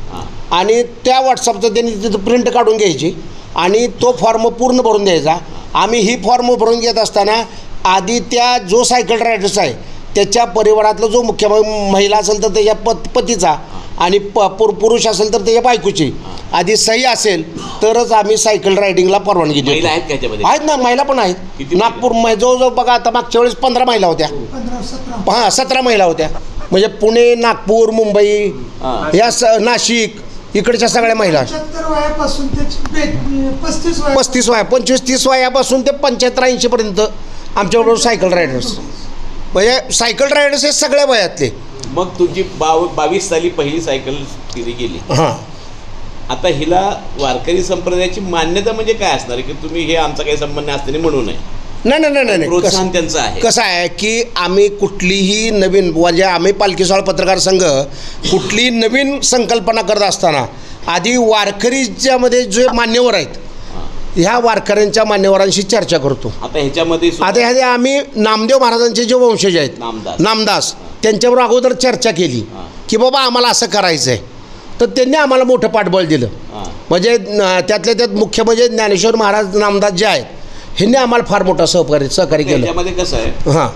आणि त्या व्हॉट्सअपचं त्यांनी तिथं प्रिंट काढून घ्यायची आणि तो फॉर्म पूर्ण भरून द्यायचा. आम्ही ही फॉर्म भरून घेत असताना आधी त्या जो सायकल रायडर्स आहे त्याच्या परिवारातला जो मुख्य महिला असेल तर त्याच्या पतीचा आणि पुरुष असेल तर त्याच्या बायकोची आधी सही असेल तरच आम्ही सायकल रायडिंगला परवानगी महिला देतो. आहेत का त्याच्यामध्ये? आहेत ना, महिला पण आहेत. किती नागपूर जवळजवळ बघा आता मागच्या वेळेस 15 महिला होत्या. 17 महिला होत्या. म्हणजे पुणे, नागपूर, मुंबई या नाशिक इकडच्या सगळ्या महिला 75 वयापासून ते 35 वया 35 वया 25-30 वयापासून ते 75-80 पर्यंत आमच्याबरोबर सायकल रायडर्स. म्हणजे सायकल रायडर्स हे सगळ्या वयातले. मग तुमची 22 साली पहिली सायकल तिने गेली. हां, आता हिला वारकरी संप्रदायाची मान्यता म्हणजे काय असणार की तुम्ही हे आमचा काही संबंध असताना म्हणू नये? नाही प्रोत्साहन त्यांचं आहे. कसं आहे की आम्ही कुठलीही नवीन म्हणजे आम्ही पालखी सोहळा पत्रकार संघ कुठलीही नवीन संकल्पना करत असताना आधी वारकरीच्यामध्ये जे मान्यवर आहेत ह्या वारकऱ्यांच्या मान्यवरांशी चर्चा करतो. आता ह्याच्यामध्ये आता ह्याच्या आम्ही नामदेव महाराजांचे जे वंशज आहेत नामदास त्यांच्यावर अगोदर चर्चा केली की बाबा आम्हाला असं करायचं आहे. तर त्यांनी आम्हाला मोठं पाठबळ दिलं. म्हणजे त्यातल्या त्यात मुख्य म्हणजे ज्ञानेश्वर महाराज नामदास जे आहेत ह्यांनी आम्हाला फार मोठा सहकार्य केलं. ह्याच्यामध्ये कसं आहे, हां,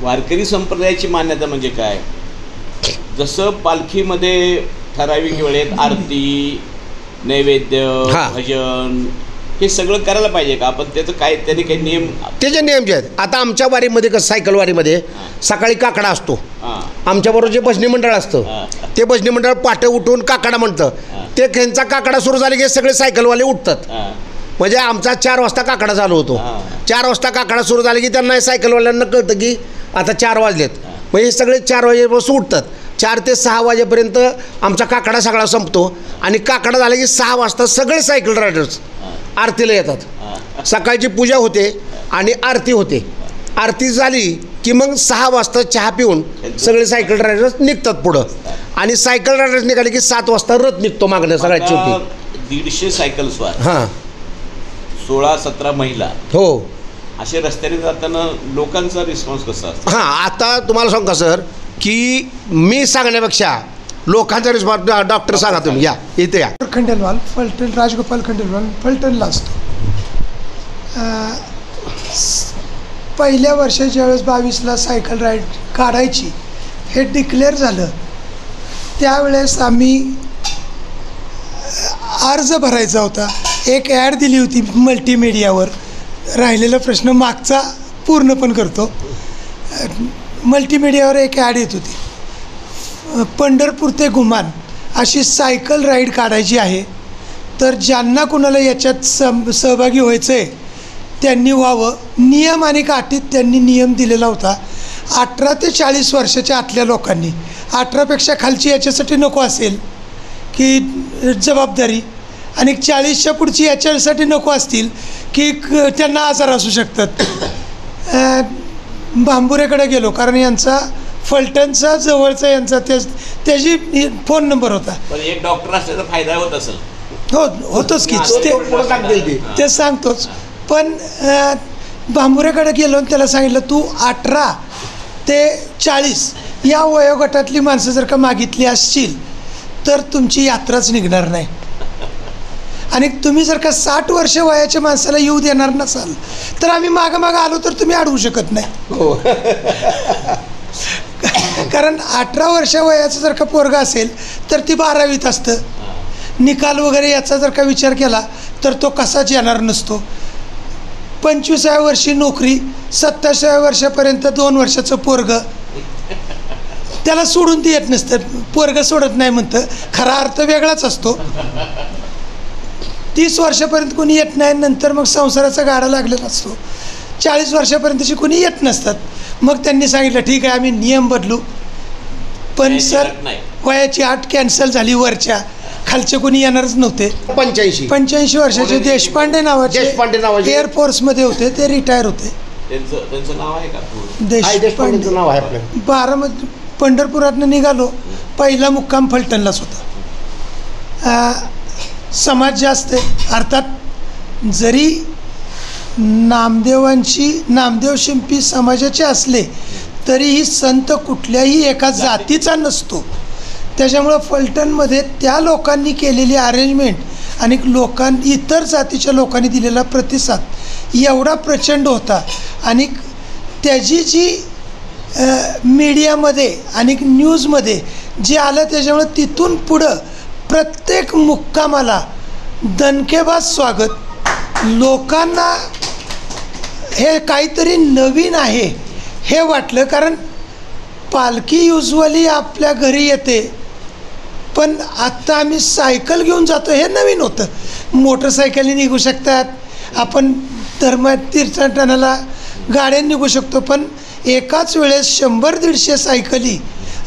वारकरी संप्रदायाची मान्यता म्हणजे काय, जसं पालखीमध्ये ठराविक वेळेत आरती, नैवेद्य, भजन हे सगळं करायला पाहिजे का आपण? त्याचं काय त्याने काही नियम, त्याचे नियम जे आहेत. आता आमच्या वारीमध्ये कसं सायकल वारीमध्ये सकाळी काकडा असतो. आमच्याबरोबर जे भजनी मंडळ असतं ते भजनी मंडळ पाटे उठून काकडा म्हणतं. ते त्यांचा काकडा सुरू झाले की सगळे सायकलवाले उठतात. म्हणजे आमचा 4 वाजता काकडा चालू होतो. 4 वाजता काकडा सुरू झाला की त्यांना सायकलवाल्यांना कळतं की आता 4 वाजलेत. म्हणजे सगळे 4 वाजेपासून उठतात. 4 ते 6 वाजेपर्यंत आमचा काकडा सगळा संपतो आणि काकडा झाला की 6 वाजता सगळे सायकल रायडर्स आरतीला येतात. सकाळची पूजा होते आणि आरती होते. आरती झाली की मग 6 वाजता चहा पिऊन सगळे सायकल रायडर्स निघतात पुढं आणि सायकल रायडर्स निघाले की 7 वाजता रथ निघतो मागणं सगळ्यात शेवटी. 150 सायकल स्वार, हां, 16-17 महिला, हो, असे रस्त्याने जाताना लोकांचा रिस्पॉन्स कसा असतो? हां, आता तुम्हाला सांगू का सर की मी सांगण्यापेक्षा लोकांचा रिस्पॉन्स डॉक्टर सांगा तुम्ही. या इथे या. खंडेलवाल फलटण, राजगोपाल खंडेलवाल फलटणला असतो. पहिल्या वर्षाच्या वेळेस 22ला सायकल राईड काढायची हे डिक्लेअर झालं त्यावेळेस आम्ही अर्ज भरायचा होता. एक ॲड दिली होती मल्टीमीडियावर. राहिलेला प्रश्न मागचा पूर्ण पण करतो. मल्टीमीडियावर एक ॲड येत होती, पंढरपूर ते घुमान अशी सायकल राईड काढायची आहे, तर ज्यांना कुणाला याच्यात सहभागी व्हायचं आहे त्यांनी व्हावं. नियम आणि अटीत त्यांनी नियम दिलेला होता. 18 ते 40 वर्षाच्या आतल्या लोकांनी, 18पेक्षा खालची याच्यासाठी नको असेल की जबाबदारी, आणि 40च्या पुढची याच्यासाठी नको असतील की त्यांना आजार असू शकतात. भांबुरेकडे गेलो कारण यांचा फलटणचा जवळचा यांचा त्याची फोन नंबर होता. पण एक डॉक्टर असल्याचा फायदा होत असेल. हो, होतोच की ते सांगतोच. पण भांबुरेकडे गेलो आणि त्याला सांगितलं तू 18 ते 40 या वयोगटातली माणसं जर का मागितली असतील तर तुमची यात्राच निघणार नाही. आणि तुम्ही जर का 60 वर्ष वयाच्या माणसाला येऊ देणार नसाल तर आम्ही मागं आलो तर तुम्ही अडवू शकत नाही. कारण 18 वर्ष वयाचं जर का पोरगा असेल तर ती 12वीत असतं. निकाल वगैरे याचा जर का विचार केला तर तो कसाच येणार नसतो. 25व्या वर्षी नोकरी, 27व्या वर्षापर्यंत 2 वर्षाचं पोरगं त्याला सोडून देत नसतं. पोरगं सोडत नाही म्हणतं, खरा अर्थ वेगळाच असतो. 30 वर्षापर्यंत कोणी येत नाही, नंतर मग संसाराचा गाडा लागलेला असतो. 40 वर्षापर्यंतची कोणी येत नसतात. मग त्यांनी सांगितलं ठीक आहे आम्ही नियम बदलू, पण सर वयाची अट कॅन्सल झाली. वरच्या खालचे कोणी येणारच नव्हते. 85 वर्षाचे देशपांडे नावाचे एअरफोर्समध्ये होते, ते रिटायर होते. त्यांचं नाव आहे का? देशपांडेचं नाव आहे आपलं. बारामती पंढरपुरातनं निघालो, पहिला मुक्काम फलटणलाच होता. समाज जास्त आहे. अर्थात जरी नामदेव शिंपी समाजाचे असले तरीही संत कुठल्याही एका जातीचा नसतो. त्याच्यामुळं फलटणमध्ये त्या लोकांनी केलेली अरेंजमेंट आणि इतर जातीच्या लोकांनी दिलेला प्रतिसाद एवढा प्रचंड होता. आणि त्याची जी मीडियामध्ये आणि न्यूजमध्ये जे आलं त्याच्यामुळे तिथून पुढं प्रत्येक मुक्कामाला दणकेबाज स्वागत. लोकांना हे काहीतरी नवीन आहे हे वाटलं, कारण पालखी युजवली आपल्या घरी येते, पण आत्ता आम्ही सायकल घेऊन जातो हे नवीन होतं. मोटरसायकली निघू शकतात, आपण तीर्थाटनाला गाड्या निघू शकतो, पण एकाच वेळेस 100-150 सायकली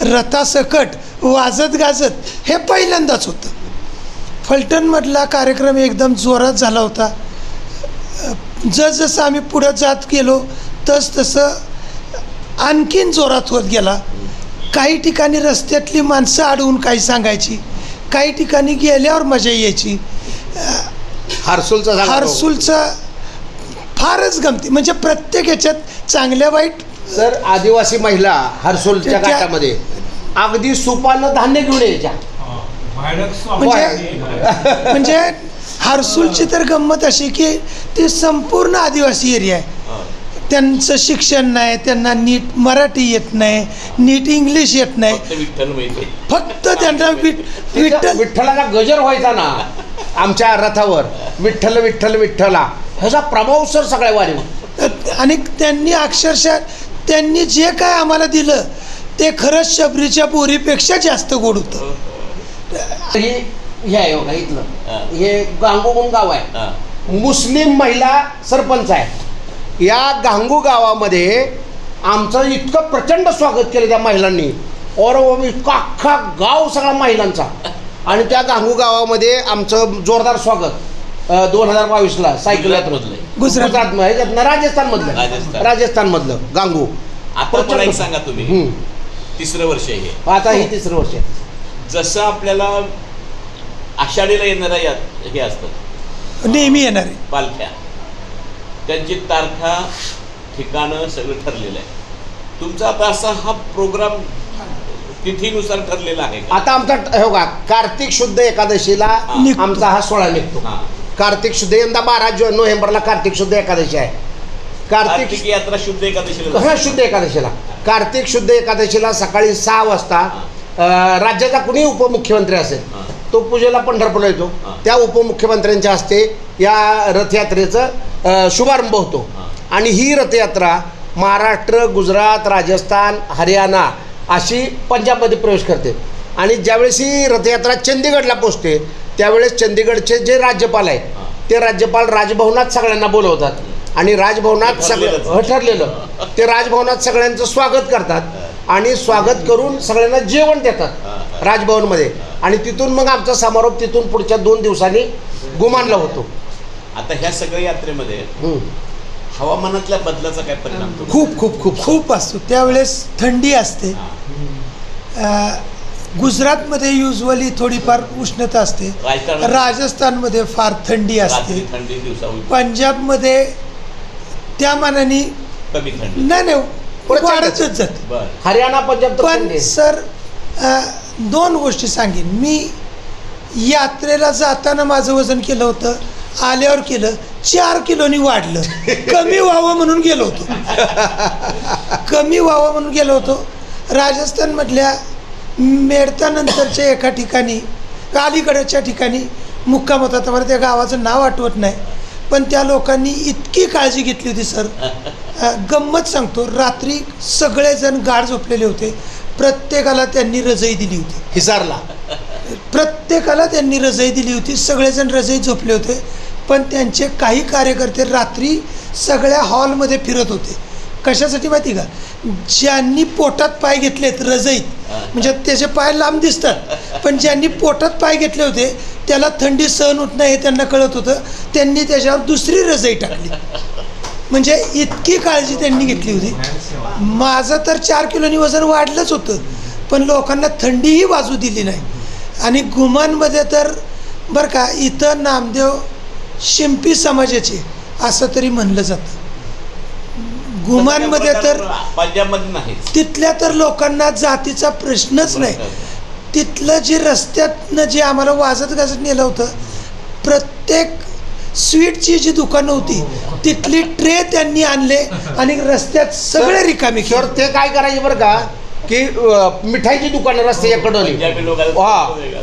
रथासकट वाजत गाजत हे पहिल्यांदाच होतं. फलटणमधला कार्यक्रम एकदम जोरात झाला होता. जसजसं आम्ही पुढं जात गेलो तसं आणखीन जोरात होत गेला. काही ठिकाणी रस्त्यातली माणसं अडवून काही सांगायची, काही ठिकाणी गेल्यावर मजा यायची. हर्सुलचं फारच गमती, म्हणजे प्रत्येक याच्यात चांगल्या वाईट. तर आदिवासी महिला हर्सुलच्या घाटामध्ये अगदी सुपानं धान्य घेऊन यायच्या. म्हणजे हर्सुलची तर गंमत अशी की ती संपूर्ण आदिवासी एरिया आहे. त्यांचं शिक्षण नाही, त्यांना नीट मराठी येत नाही, नीट इंग्लिश येत नाही, फक्त त्यांना विठ्ठलाचा गजर व्हायचा ना आमच्या रथावर, विठ्ठल विठ्ठल विठ्ठला, ह्याचा प्रभाव सर सगळ्या वारीवर. आणि त्यांनी अक्षरशः त्यांनी जे काय आम्हाला दिलं ते खरंच शबरीच्या बोरीपेक्षा जास्त गोड होतं. हे आहे बघा इथलं, हे गांगू म्हणून गाव आहे, मुस्लिम महिला सरपंच आहे. या गांगू गावामध्ये आमचं इतकं प्रचंड स्वागत केलं त्या महिलांनी, और इतका अख्खा गाव सगळा महिलांचा. आणि त्या गांगू गावामध्ये आमचं जोरदार स्वागत 2022ला सायकल गुजरातमधलं राजस्थानमधलं गांगू. आता मला एक सांगा, तुम्ही तिसरं वर्ष आहे हे, आता हे तिसरं वर्ष आहे. जसं आपल्याला आषाढीला येणाऱ्या हे असतात नेहमी येणारे पालख्या, त्यांची तारखा ठिकाणं सगळं ठरलेलं आहे. तुमचा आता असा हा प्रोग्राम तिथीनुसार ठरलेला आहे का? आता आमचा हो का कार्तिक शुद्ध एकादशीला आमचा हा सोहळा निघतो. कार्तिक शुद्ध यंदा 12 नोव्हेंबरला कार्तिक शुद्ध एकादशी आहे. कार्तिक यात्रा शुद्ध एकादशीला, शुद्ध एकादशीला, कार्तिक शुद्ध एकादशीला सकाळी 6 वाजता राज्याचा कुणी उपमुख्यमंत्री असेल तो पूजेला पंढरपूरला येतो. त्या उपमुख्यमंत्र्यांच्या हस्ते या रथयात्रेचं शुभारंभ होतो. आणि ही रथयात्रा महाराष्ट्र, गुजरात, राजस्थान, हरियाणा अशी पंजाबमध्ये प्रवेश करते. आणि ज्यावेळेस ही रथयात्रा चंदीगडला पोचते त्यावेळेस चंदीगडचे जे राज्यपाल आहेत ते राज्यपाल राजभवनात सगळ्यांना बोलवतात. आणि राजभवनात सगळं ठरलेलं ते राजभवनात सगळ्यांचं स्वागत करतात आणि स्वागत करून सगळ्यांना जेवण देतात राजभवनमध्ये. आणि तिथून मग आमचा समारोप तिथून पुढच्या 2 दिवसांनी गुमानला होतो. आता ह्या सगळ्या यात्रेमध्ये हवामानातल्या बदलाचा काय परिणाम? खूप खूप खूप खूप असतो. त्यावेळेस थंडी असते. गुजरातमध्ये युजली थोडीफार उष्णता असते, राजस्थानमध्ये फार थंडी असते, पंजाबमध्ये त्या मानाने कमी थंडी नाही वाढतच जाते. हरियाणा, पंजाब. पण सर 2 गोष्टी सांगेन मी. यात्रेला जाताना माझं वजन केलं होतं, आल्यावर केलं 4 किलोनी वाढलं. कमी व्हावं म्हणून गेलो होतो. राजस्थानमधल्या मेडतानंतरच्या एका ठिकाणी, अलीकडच्या ठिकाणी मुक्काम होता. तर मला त्या गावाचं नाव आठवत नाही, पण त्या लोकांनी इतकी काळजी घेतली होती सर. गंमत सांगतो, रात्री सगळेजण गाढ झोपलेले होते. प्रत्येकाला त्यांनी रजई दिली होती. हिसारला प्रत्येकाला त्यांनी रजई दिली होती. सगळेजण रजई झोपले होते. पण त्यांचे काही कार्यकर्ते रात्री सगळ्या हॉलमध्ये फिरत होते. कशासाठी माहिती का? ज्यांनी पोटात पाय घेतलेत रजईत, म्हणजे त्याचे पाय लांब दिसतात, पण ज्यांनी पोटात पाय घेतले होते त्याला थंडी सहन होत नाही हे त्यांना कळत होतं. त्यांनी त्याच्यावर दुसरी रजई टाकली. म्हणजे इतकी काळजी त्यांनी घेतली होती. माझं तर 4 किलोनी वजन वाढलंच होतं, पण लोकांना थंडीही वाजू दिली नाही. आणि गुमानमध्ये तर बरं का, इथं नामदेव शिंपी समाजाचे असं तरी म्हणलं जातं. गुमानमध्ये तर पंजाबमध्ये नाही, तिथल्या तर लोकांना जातीचा प्रश्नच नाही. तिथलं जे रस्त्यातनं जे आम्हाला वाजत गाजत नेलं होतं, प्रत्येक स्वीटची जी दुकानं होती तिथली ट्रे त्यांनी आणले आणि रस्त्यात सगळे रिकामे तर केले. ते काय करायचे बरं का की मिठाईची दुकानं रस्त्याच्या कडोली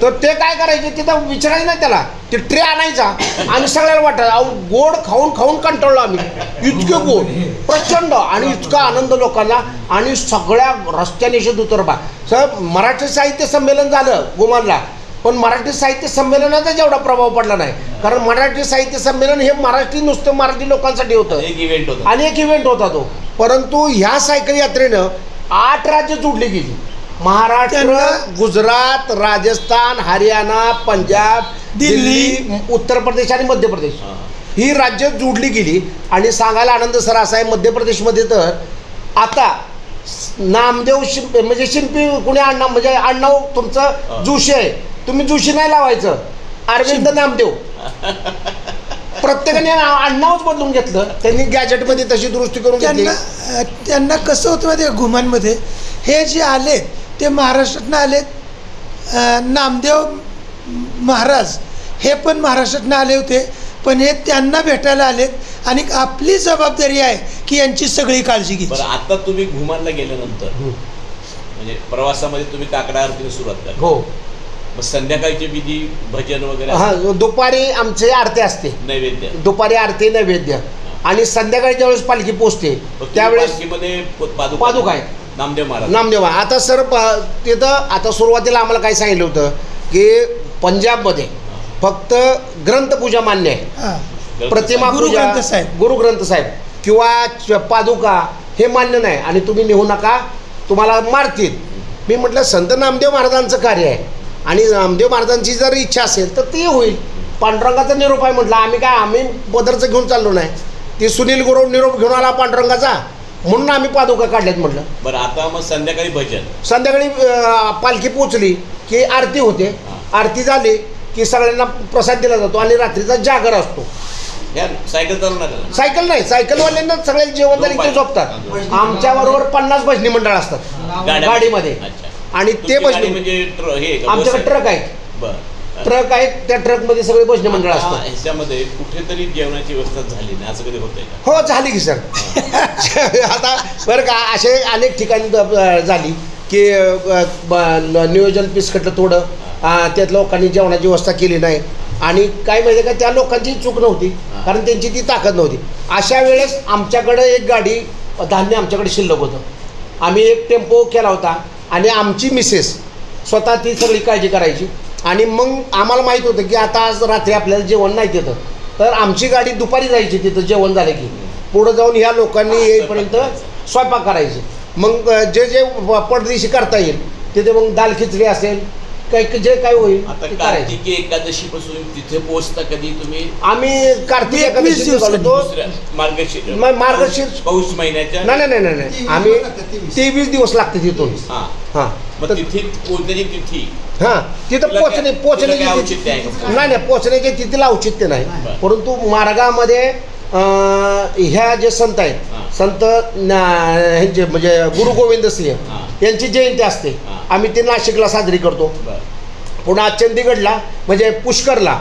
तर ते काय करायचे तिथं विचारायचं नाही त्याला ते ट्रे आणायचा आणि सगळ्याला वाटायचं अहो गोड खाऊन खाऊन कंटाळलो आम्ही इतके गोड प्रचंड आणि इतका आनंद लोकांना आणि सगळ्या रस्त्याने दुतर्फा सर मराठी साहित्य संमेलन झालं गुमानला पण मराठी साहित्य संमेलनाचा जेवढा प्रभाव पडला नाही कारण मराठी साहित्य संमेलन हे नुसतं मराठी लोकांसाठी होतं अनेक इव्हेंट होता तो परंतु ह्या सायकल यात्रेनं 8 राज्य जोडली गेली महाराष्ट्र गुजरात राजस्थान हरियाणा पंजाब दिल्ली उत्तर प्रदेश आणि मध्य प्रदेश ही राज्य जोडली गेली आणि सांगायला आनंद सर असा आहे मध्य प्रदेशमध्ये तर आता नामदेव म्हणजे शिंपी कुणी आडनाव म्हणजे आडनाव तुमचं जोशी आहे तुम्ही जोशी नाही लावायचं अरविंद नामदेव प्रत्येकाने आडनावच बदलून घेतलं त्यांनी गॅजेटमध्ये तशी दुरुस्ती करून घेतली. त्यांना कसं होतं माहिती आहे घुमांमध्ये हे जे आले ते महाराष्ट्रातनं आलेत नामदेव महाराज हे पण महाराष्ट्रातनं आले होते पण हे त्यांना भेटायला आलेत आणि आपली जबाबदारी आहे की यांची सगळी काळजी घ्यायची. बरं आता तुम्ही घुमानला गेल्यानंतर म्हणजे प्रवासामध्ये तुम्ही काकडा आरतीने सुरुवात करा हो मग संध्याकाळची विधी भजन वगैरे हां दुपारी आमचे आरती असते नैवेद्य दुपारी आरती नैवेद्य आणि संध्याकाळच्या वेळेस पालखी पोचते त्यावेळेस पादुका आहेत नामदेव आता सर तिथं आता सुरुवातीला आम्हाला काय सांगितलं होतं की पंजाबमध्ये फक्त ग्रंथपूजा मान्य आहे प्रतिमा पूजा गुरु ग्रंथ साहेब किंवा पादुका हे मान्य नाही आणि तुम्ही नेऊ नका तुम्हाला मारतील. मी म्हटलं संत नामदेव महाराजांचं कार्य आहे आणि नामदेव महाराजांची जर इच्छा असेल तर ती होईल. पांडुरंगाचा निरोप आहे म्हटलं आम्ही पदरचं घेऊन चाललो नाही ती सुनील गुरु निरोप घेऊन आला पांडुरंगाचा म्हणून आम्ही पादुका काढल्यात म्हटलं. बरं आता मग संध्याकाळी भजन संध्याकाळी पालखी पोचली की आरती होते आरती झाली की सगळ्यांना प्रसाद दिला जातो आणि रात्रीचा जागर असतो. सायकल चालवणार सायकल नाही सायकलवाल्यांना सगळे जेवण झाले की झोपतात आमच्याबरोबर 50 भजनी मंडळ असतात गाडीमध्ये आणि ते भजनी म्हणजे आमच्याकडे ट्रक आहेत ट्रक आहेत त्या ट्रकमध्ये सगळे भजनी मंडळ असतात. ह्याच्यामध्ये कुठेतरी जेवणाची व्यवस्था झाली नाही असं कधी होतंय हो झाली की सर आता बरं का असे अनेक ठिकाणी झाली की नियोजन पिसकटलं थोडं त्यात लोकांनी जेवणाची व्यवस्था केली नाही आणि काय माहिती आहे का त्या लोकांची चूक नव्हती कारण त्यांची ती ताकद नव्हती. अशा वेळेस आमच्याकडं एक गाडी धान्य आमच्याकडे शिल्लक होतं आम्ही एक टेम्पो केला होता आणि आमची मिसेस स्वतः ती सगळी काळजी करायची आणि मग आम्हाला माहीत होतं की आता आज रात्री आपल्याला जेवण नाही तिथं तर आमची गाडी दुपारी जायची तिथं जेवण झालं की पुढं जाऊन ह्या लोकांनी येईपर्यंत स्वयंपाक करायचे. मग जे पडदिशी करता येईल तिथे मग दाल खिचडी असेल काही जे काय होईल आता कार्तिकी एकादशी पासून तिथे पोहोचता कधी तुम्ही आम्ही कार्तिक एकादशी मार्गशीर्ष पौष महिन्याच्या नाही आम्ही 23 दिवस लागते तिथून. हां मग तिथे पोहोचण्याची तिथी हां तिथं पोचण्याची नाही पोचण्याच्या तिथीला औचित्य नाही परंतु मार्गामध्ये ह्या जे संत आहेत संत ह्यांचे म्हणजे गुरु गोविंद सिंह यांची जयंती असते आम्ही ती नाशिकला साजरी करतो. पुन्हा चंदीगडला म्हणजे पुष्करला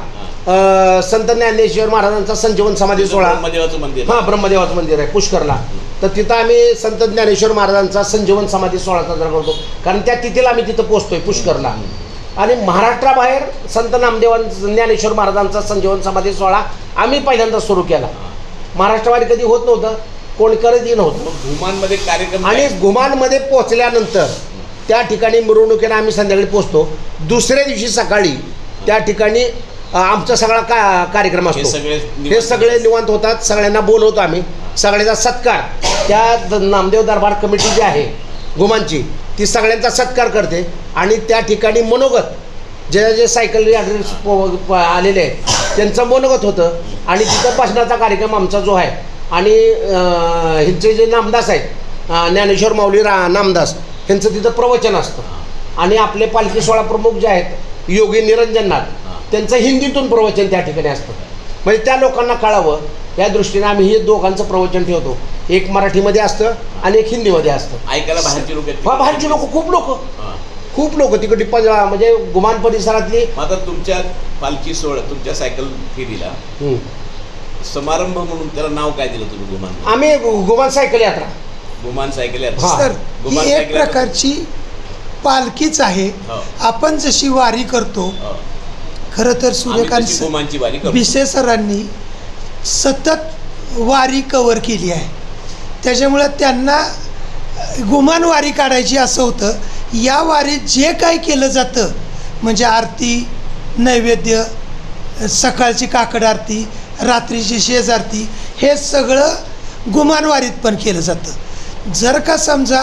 संत ज्ञानेश्वर महाराजांचा संजीवन समाधी सोहळा हां ब्रह्मदेवाचं मंदिर आहे पुष्करला तर तिथं आम्ही संत ज्ञानेश्वर महाराजांचा संजीवन समाधी सोहळा साजरा करतो कारण त्या तिथीला आम्ही तिथं पोचतोय पुष्करला. आणि महाराष्ट्राबाहेर संत ज्ञानेश्वर महाराजांचा संजीवन समाधी सोहळा आम्ही पहिल्यांदा सुरू केला. महाराष्ट्राबाहेर कधी होत नव्हतं कोण करतही नव्हतं. घुमानमध्ये कार्यक्रम आणि घुमानमध्ये पोचल्यानंतर त्या ठिकाणी मिरवणुकीनं आम्ही संध्याकाळी पोचतो. दुसऱ्या दिवशी सकाळी त्या ठिकाणी आमचा सगळा कार्यक्रम असतो. हे सगळे निवांत होतात सगळ्यांना बोलवतो आम्ही सगळ्यांचा सत्कार त्या नामदेव दरबार कमिटी जी आहे घुमानची ती सगळ्यांचा सत्कार करते आणि त्या ठिकाणी मनोगत जे सायकल आलेले आहेत त्यांचं मनोगत होतं आणि तिथं भाषणाचा कार्यक्रम आमचा जो आहे आणि ह्यांचे जे नामदास आहेत ज्ञानेश्वर माऊली नामदास ह्यांचं तिथं प्रवचन असतं आणि आपले पालखी सोहळा प्रमुख जे आहेत योगी निरंजननाथ त्यांचं हिंदीतून प्रवचन त्या ठिकाणी असतं म्हणजे त्या लोकांना कळावं या दृष्टीने आम्ही हे दोघांचं प्रवचन ठेवतो. एक मराठीमध्ये असतं आणि एक हिंदीमध्ये असतं. ऐकायला बाहेरचे लोक बाहेरचे लोक खूप लोक तिकडे म्हणजे गुमान परिसरातली. आता तुमच्या पालखी सोहळा तुमच्या सायकल फेरीला समारंभ म्हणून त्याला नाव काय दिलं तुम्ही गुमान? आम्ही गुमान सायकल यात्रा. गुमान सायकल यात्रा. सर गुमान ही एक सायकल यात्रा. प्रकारची पालखीच आहे. हो. आपण जशी वारी करतो, हो. खरं तर आम्ही सूर्यकांत तशी गुमानची वारी करतो. भिसे सरांनी सतत वारी कव्हर केली आहे. त्याच्यामुळं त्यांना गुमान वारी काढायची असं होतं. या वारीत जे काही केलं जातं म्हणजे आरती, नैवेद्य, सकाळची काकड आरती, रात्रीची शेज आरती, हे सगळं गुमान वारीत पण केलं जातं. जर का समजा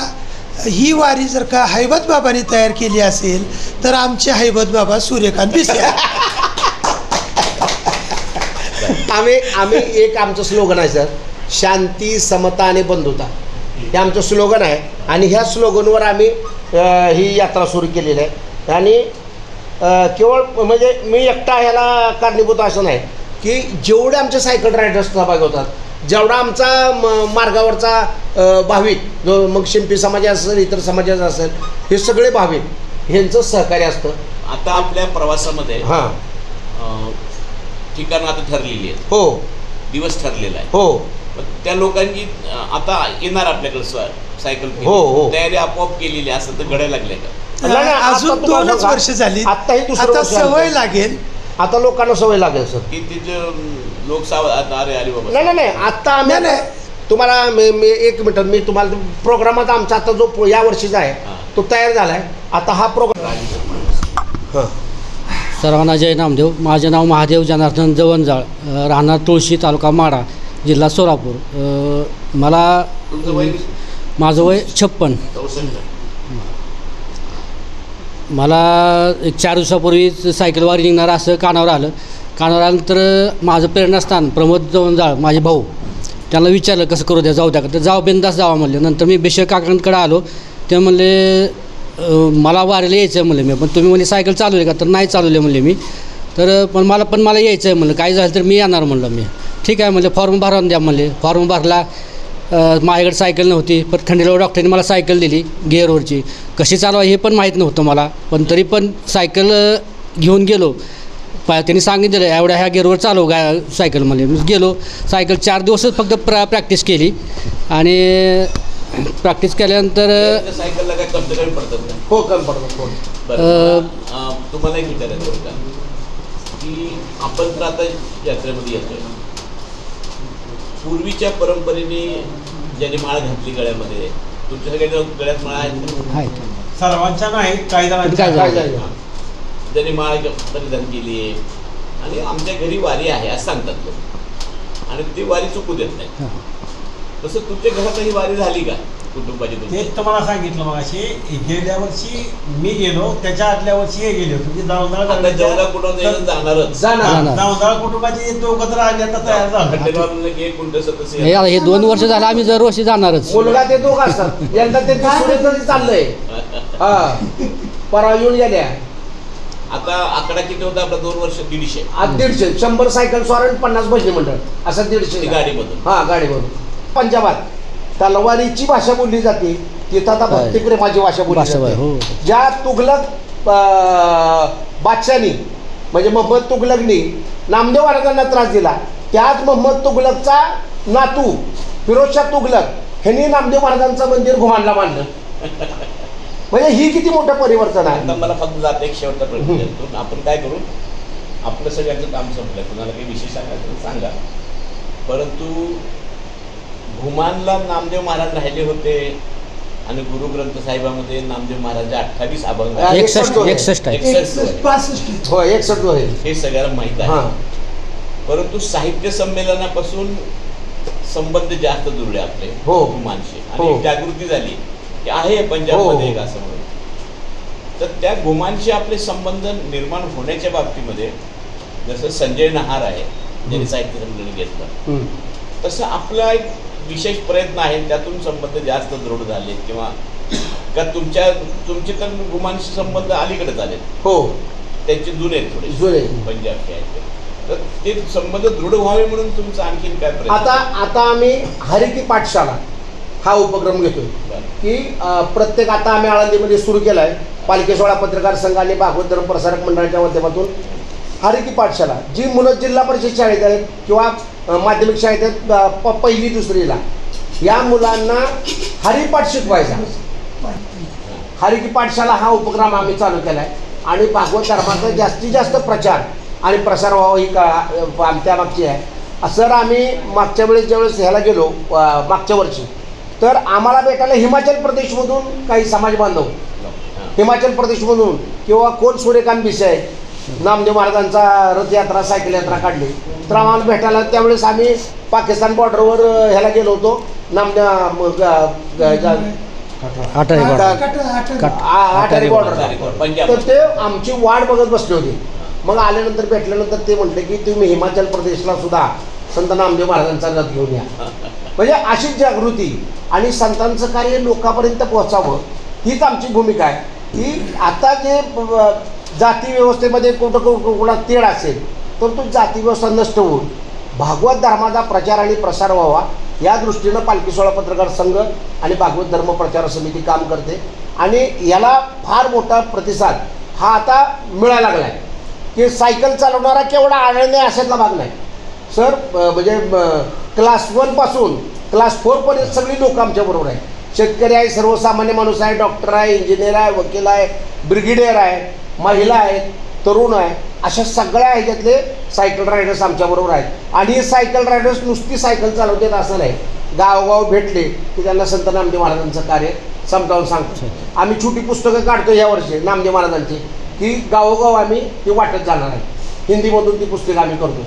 ही वारी जर का हैबत बाबांनी तयार केली असेल तर आमचे हैबत बाबा सूर्यकांत भिसे. आम्ही एक आमचं स्लोगन आहे सर, शांती, समता आणि बंधुता. हे आमचं स्लोगन आहे आणि ह्या स्लोगनवर आम्ही ही यात्रा सुरू केलेली आहे. आणि केवळ म्हणजे मी एकटा ह्याला कारणीभूत असं नाही की जेवढे आमचे सायकल रायडर्स सहभागी होतात, जेवढा आमचा मार्गावरचा भाविक, जो मग शिंपी समाज असेल, इतर समाजाचा असेल, हे सगळे भाविक ह्यांचं सहकार्य असतं. आता आपल्या प्रवासामध्ये हां. ठिकाणं आता ठरलेली आहेत. हो दिवस ठरलेला आहे. हो पण त्या लोकांची आता येणार आपल्याकडे सायकल हो, हो. तयारी आपोआप केलेली असं तर घडायला लागले का? नाही, आता अजून तुम्हाला 2च सांगा, वर्ष झाली. आत्ताही दुसरं आता वर्ष सवय आलं. लागेल. आता लोकांना सवय लागेल सर. की तिथं लोक अरे अरे बाबा. नाही आत्ता आम्ही नाही. तुम्हाला मी 1 मिनिट मी तुम्हाला प्रोग्रामात आमचा आता जो या वर्षीचा आहे तो तयार झाला आहे. आता हा प्रोग्राम. हां. सर्वांना जय नामदेव. माझे नाव महादेव जनार्दन जवंजाळ, राहणार तुळशी, तालुका माढा, जिल्हा सोलापूर. माझं वय 56. मला एक 4 दिवसापूर्वीच सायकल वारी निघणार असं कानावर आल्यानंतर माझं प्रेरणास्थान प्रमोद जवंजाळ, माझे भाऊ, त्यांना विचारलं कसं करू द्या, जाऊ द्या का, तर जाऊ बिंदास जावा म्हणले. नंतर मी बेशक काकांकडे आलो. ते म्हणले मला वारीला यायचं आहे म्हणलं मी. पण तुम्ही म्हणजे सायकल चालवली का, तर नाही चालवले म्हणले मी. तर पण मला यायचं आहे म्हणलं, काही झालं तर मी येणार म्हणलं मी. ठीक आहे म्हणले, फॉर्म भरून द्या म्हणले. फॉर्म भरला. माझ्याकडे सायकल नव्हती, पण खंडेराव डॉक्टरने मला सायकल दिली गिअरवरची. कशी चालवा हे पण माहीत नव्हतं मला, पण तरी पण सायकल घेऊन गेलो. त्यांनी सांगितलं एवढ्या ह्या गिअरवर चालव सायकल म्हणले. मी गेलो. सायकल 4 दिवसच फक्त प्रॅक्टिस केली आणि प्रॅक्टिस केल्यानंतर सायकलला काय कमी पडतात? हो, कमी पडतात. तुम्हाला एक विचारायचं होतं की आपण तर आता यात्रेमध्ये येतोय. पूर्वीच्या परंपरेने ज्यांनी माळ घातली गळ्यामध्ये, तुमच्या सगळ्या गळ्यात माळ आहेत? सर्वांच्या नाही, काही जणांच्या. ज्यांनी माळ परिधान केली आहे आणि आमच्या घरी वारी आहे असं सांगतात लोक, आणि ती वारी चुकू देत नाही. तसं तुमच्या घरात ही वारी झाली का कुटुंबाची? तेच तुम्हाला सांगितलं मग अशी. गेल्या वर्षी मी गेलो, त्याच्या आदल्या वर्षी हे गेले होते. जाणारच जाऊनदाळ कुटुंबाची 2 तर आले, आता तयार झालं. हे 2 वर्ष झालं आम्ही दरवर्षी जाणारच. मुलगा ते दोघं असतात. यंदा ते चाललंय. परवा येऊन गेल्या. आता आकडा किती होता आपला? 2 वर्ष 150. आज 150. 100 सायकल स्वार, 50 भजनी मंडळ, असं 150 गाडीमधून. हां, गाडीमधून. पंजाबात तलवारीची भाषा बोलली जाते, तिथं आता भक्तिप्रेमाची भाषा बोलली जाते. ज्या तुघलक बादशाहनी म्हणजे मोहम्मद तुघलकनी नामदेव महाराजांना त्रास दिला, त्याच मोहम्मद तुघलकचा नातू फिरोजशाह तुघलक ह्यांनी नामदेव महाराजांचं मंदिर घुमानला बांधलं. म्हणजे ही किती मोठं परिवर्तन आहे. आता मला फक्त जात एक शेवटचा प्रश्न देतो. आपण काय करू, आपलं सगळ्यांचं काम संपलं, कुणाला काही विशेष सांगायचं सांगा. परंतु घुमानला नामदेव महाराज राहिले होते आणि गुरुग्रंथ साहिबामध्ये नामदेव महाराज 28 अभंग 61 हो, 61 आहे. हे सगळ्याला माहीत आहे. परंतु साहित्य संमेलनापासून संबंध जास्त जुळले आपले घुमानशी, आणि जागृती झाली की आहे पंजाबमध्ये एक असं म्हणून. तर त्या घुमानशी आपले संबंध निर्माण होण्याच्या बाबतीमध्ये जसं संजय नहार आहे ज्यांनी साहित्य संमेलन घेतलं, तसं आपला एक विशेष प्रयत्न आहे, त्यातून संबंध जास्त दृढ झाले. किंवा का तुमचे तर घुमानशी संबंध अलीकडे आले. हो, त्यांचे जुने थोडे पंजाबचे आहेत, तर ते संबंध दृढ व्हावे म्हणून तुमचं आणखीन काय प्रयत्न? आता आम्ही हरिकी पाठशाला हा उपक्रम घेतोय की प्रत्येक, आता आम्ही आळंदीमध्ये सुरू केला आहे पालखी सोहळा पत्रकार संघ आणि भागवत धर्म प्रसारक मंडळाच्या माध्यमातून हरिकी पाठशाला जी मुलं जिल्हा परिषद शाळेत आहेत किंवा माध्यमिक शाळेत आहेत पहिली दुसरीला, या मुलांना हरिपाठ शिकवायचा. हरिकी पाठशाला हा उपक्रम आम्ही चालू केला आहे आणि भागवत धर्माचा जास्तीत जास्त प्रचार आणि प्रसार व्हावा ही आमच्या मागची आहे. सर आम्ही मागच्या वेळेस ज्यावेळेस ह्याला गेलो मागच्या वर्षी, तर आम्हाला भेटायला हिमाचल प्रदेशमधून काही समाज बांधव, हिमाचल प्रदेशमधून किंवा कोण सूर्यकांत विषय नामदेव महाराजांचा रथयात्रा सायकल यात्रा काढली, तर आम्हाला भेटायला त्यावेळेस आम्ही पाकिस्तान बॉर्डरवर ह्याला गेलो होतो आठारी बॉर्डर, तर ते आमची वाट बघत बसले होते. मग आल्यानंतर भेटल्यानंतर ते म्हटले की तुम्ही हिमाचल प्रदेशला सुद्धा संत नामदेव महाराजांचा रथ घेऊन या. म्हणजे अशीच जागृती आणि संतांचं कार्य लोकांपर्यंत पोहोचावं हीच आमची भूमिका आहे. की आता जे जाती व्यवस्थेमध्ये कुठं तेढ असेल तर तो जाती व्यवस्था नष्ट होऊन भागवत धर्माचा प्रचार आणि प्रसार व्हावा या दृष्टीनं पालखी सोहळा पत्रकार संघ आणि भागवत धर्म प्रचार समिती काम करते. आणि याला फार मोठा प्रतिसाद हा आता मिळायला लागला आहे. की सायकल चालवणारा केवढा आढळणे अशातला भाग नाही सर. म्हणजे क्लास 1 पासून क्लास 4 पर्यंत सगळी लोक आमच्याबरोबर आहे. शेतकरी आहे, सर्वसामान्य माणूस आहे, डॉक्टर आहे, इंजिनियर आहे, वकील आहे, ब्रिगेडियर आहे, महिला आहेत, तरुण आहे, अशा सगळ्या ह्याच्यातले सायकल रायडर्स आमच्याबरोबर आहेत. आणि हे सायकल रायडर्स नुसती सायकल चालवतात असं नाही, गावोगाव भेटले की त्यांना संत नामदेव महाराजांचं कार्य समजावून सांगतो. आम्ही छोटी पुस्तकं काढतो यावर्षी नामदेव महाराजांची, की गावोगाव आम्ही ती वाटत जाणार आहे. हिंदीमधून ती पुस्तकं आम्ही करतो.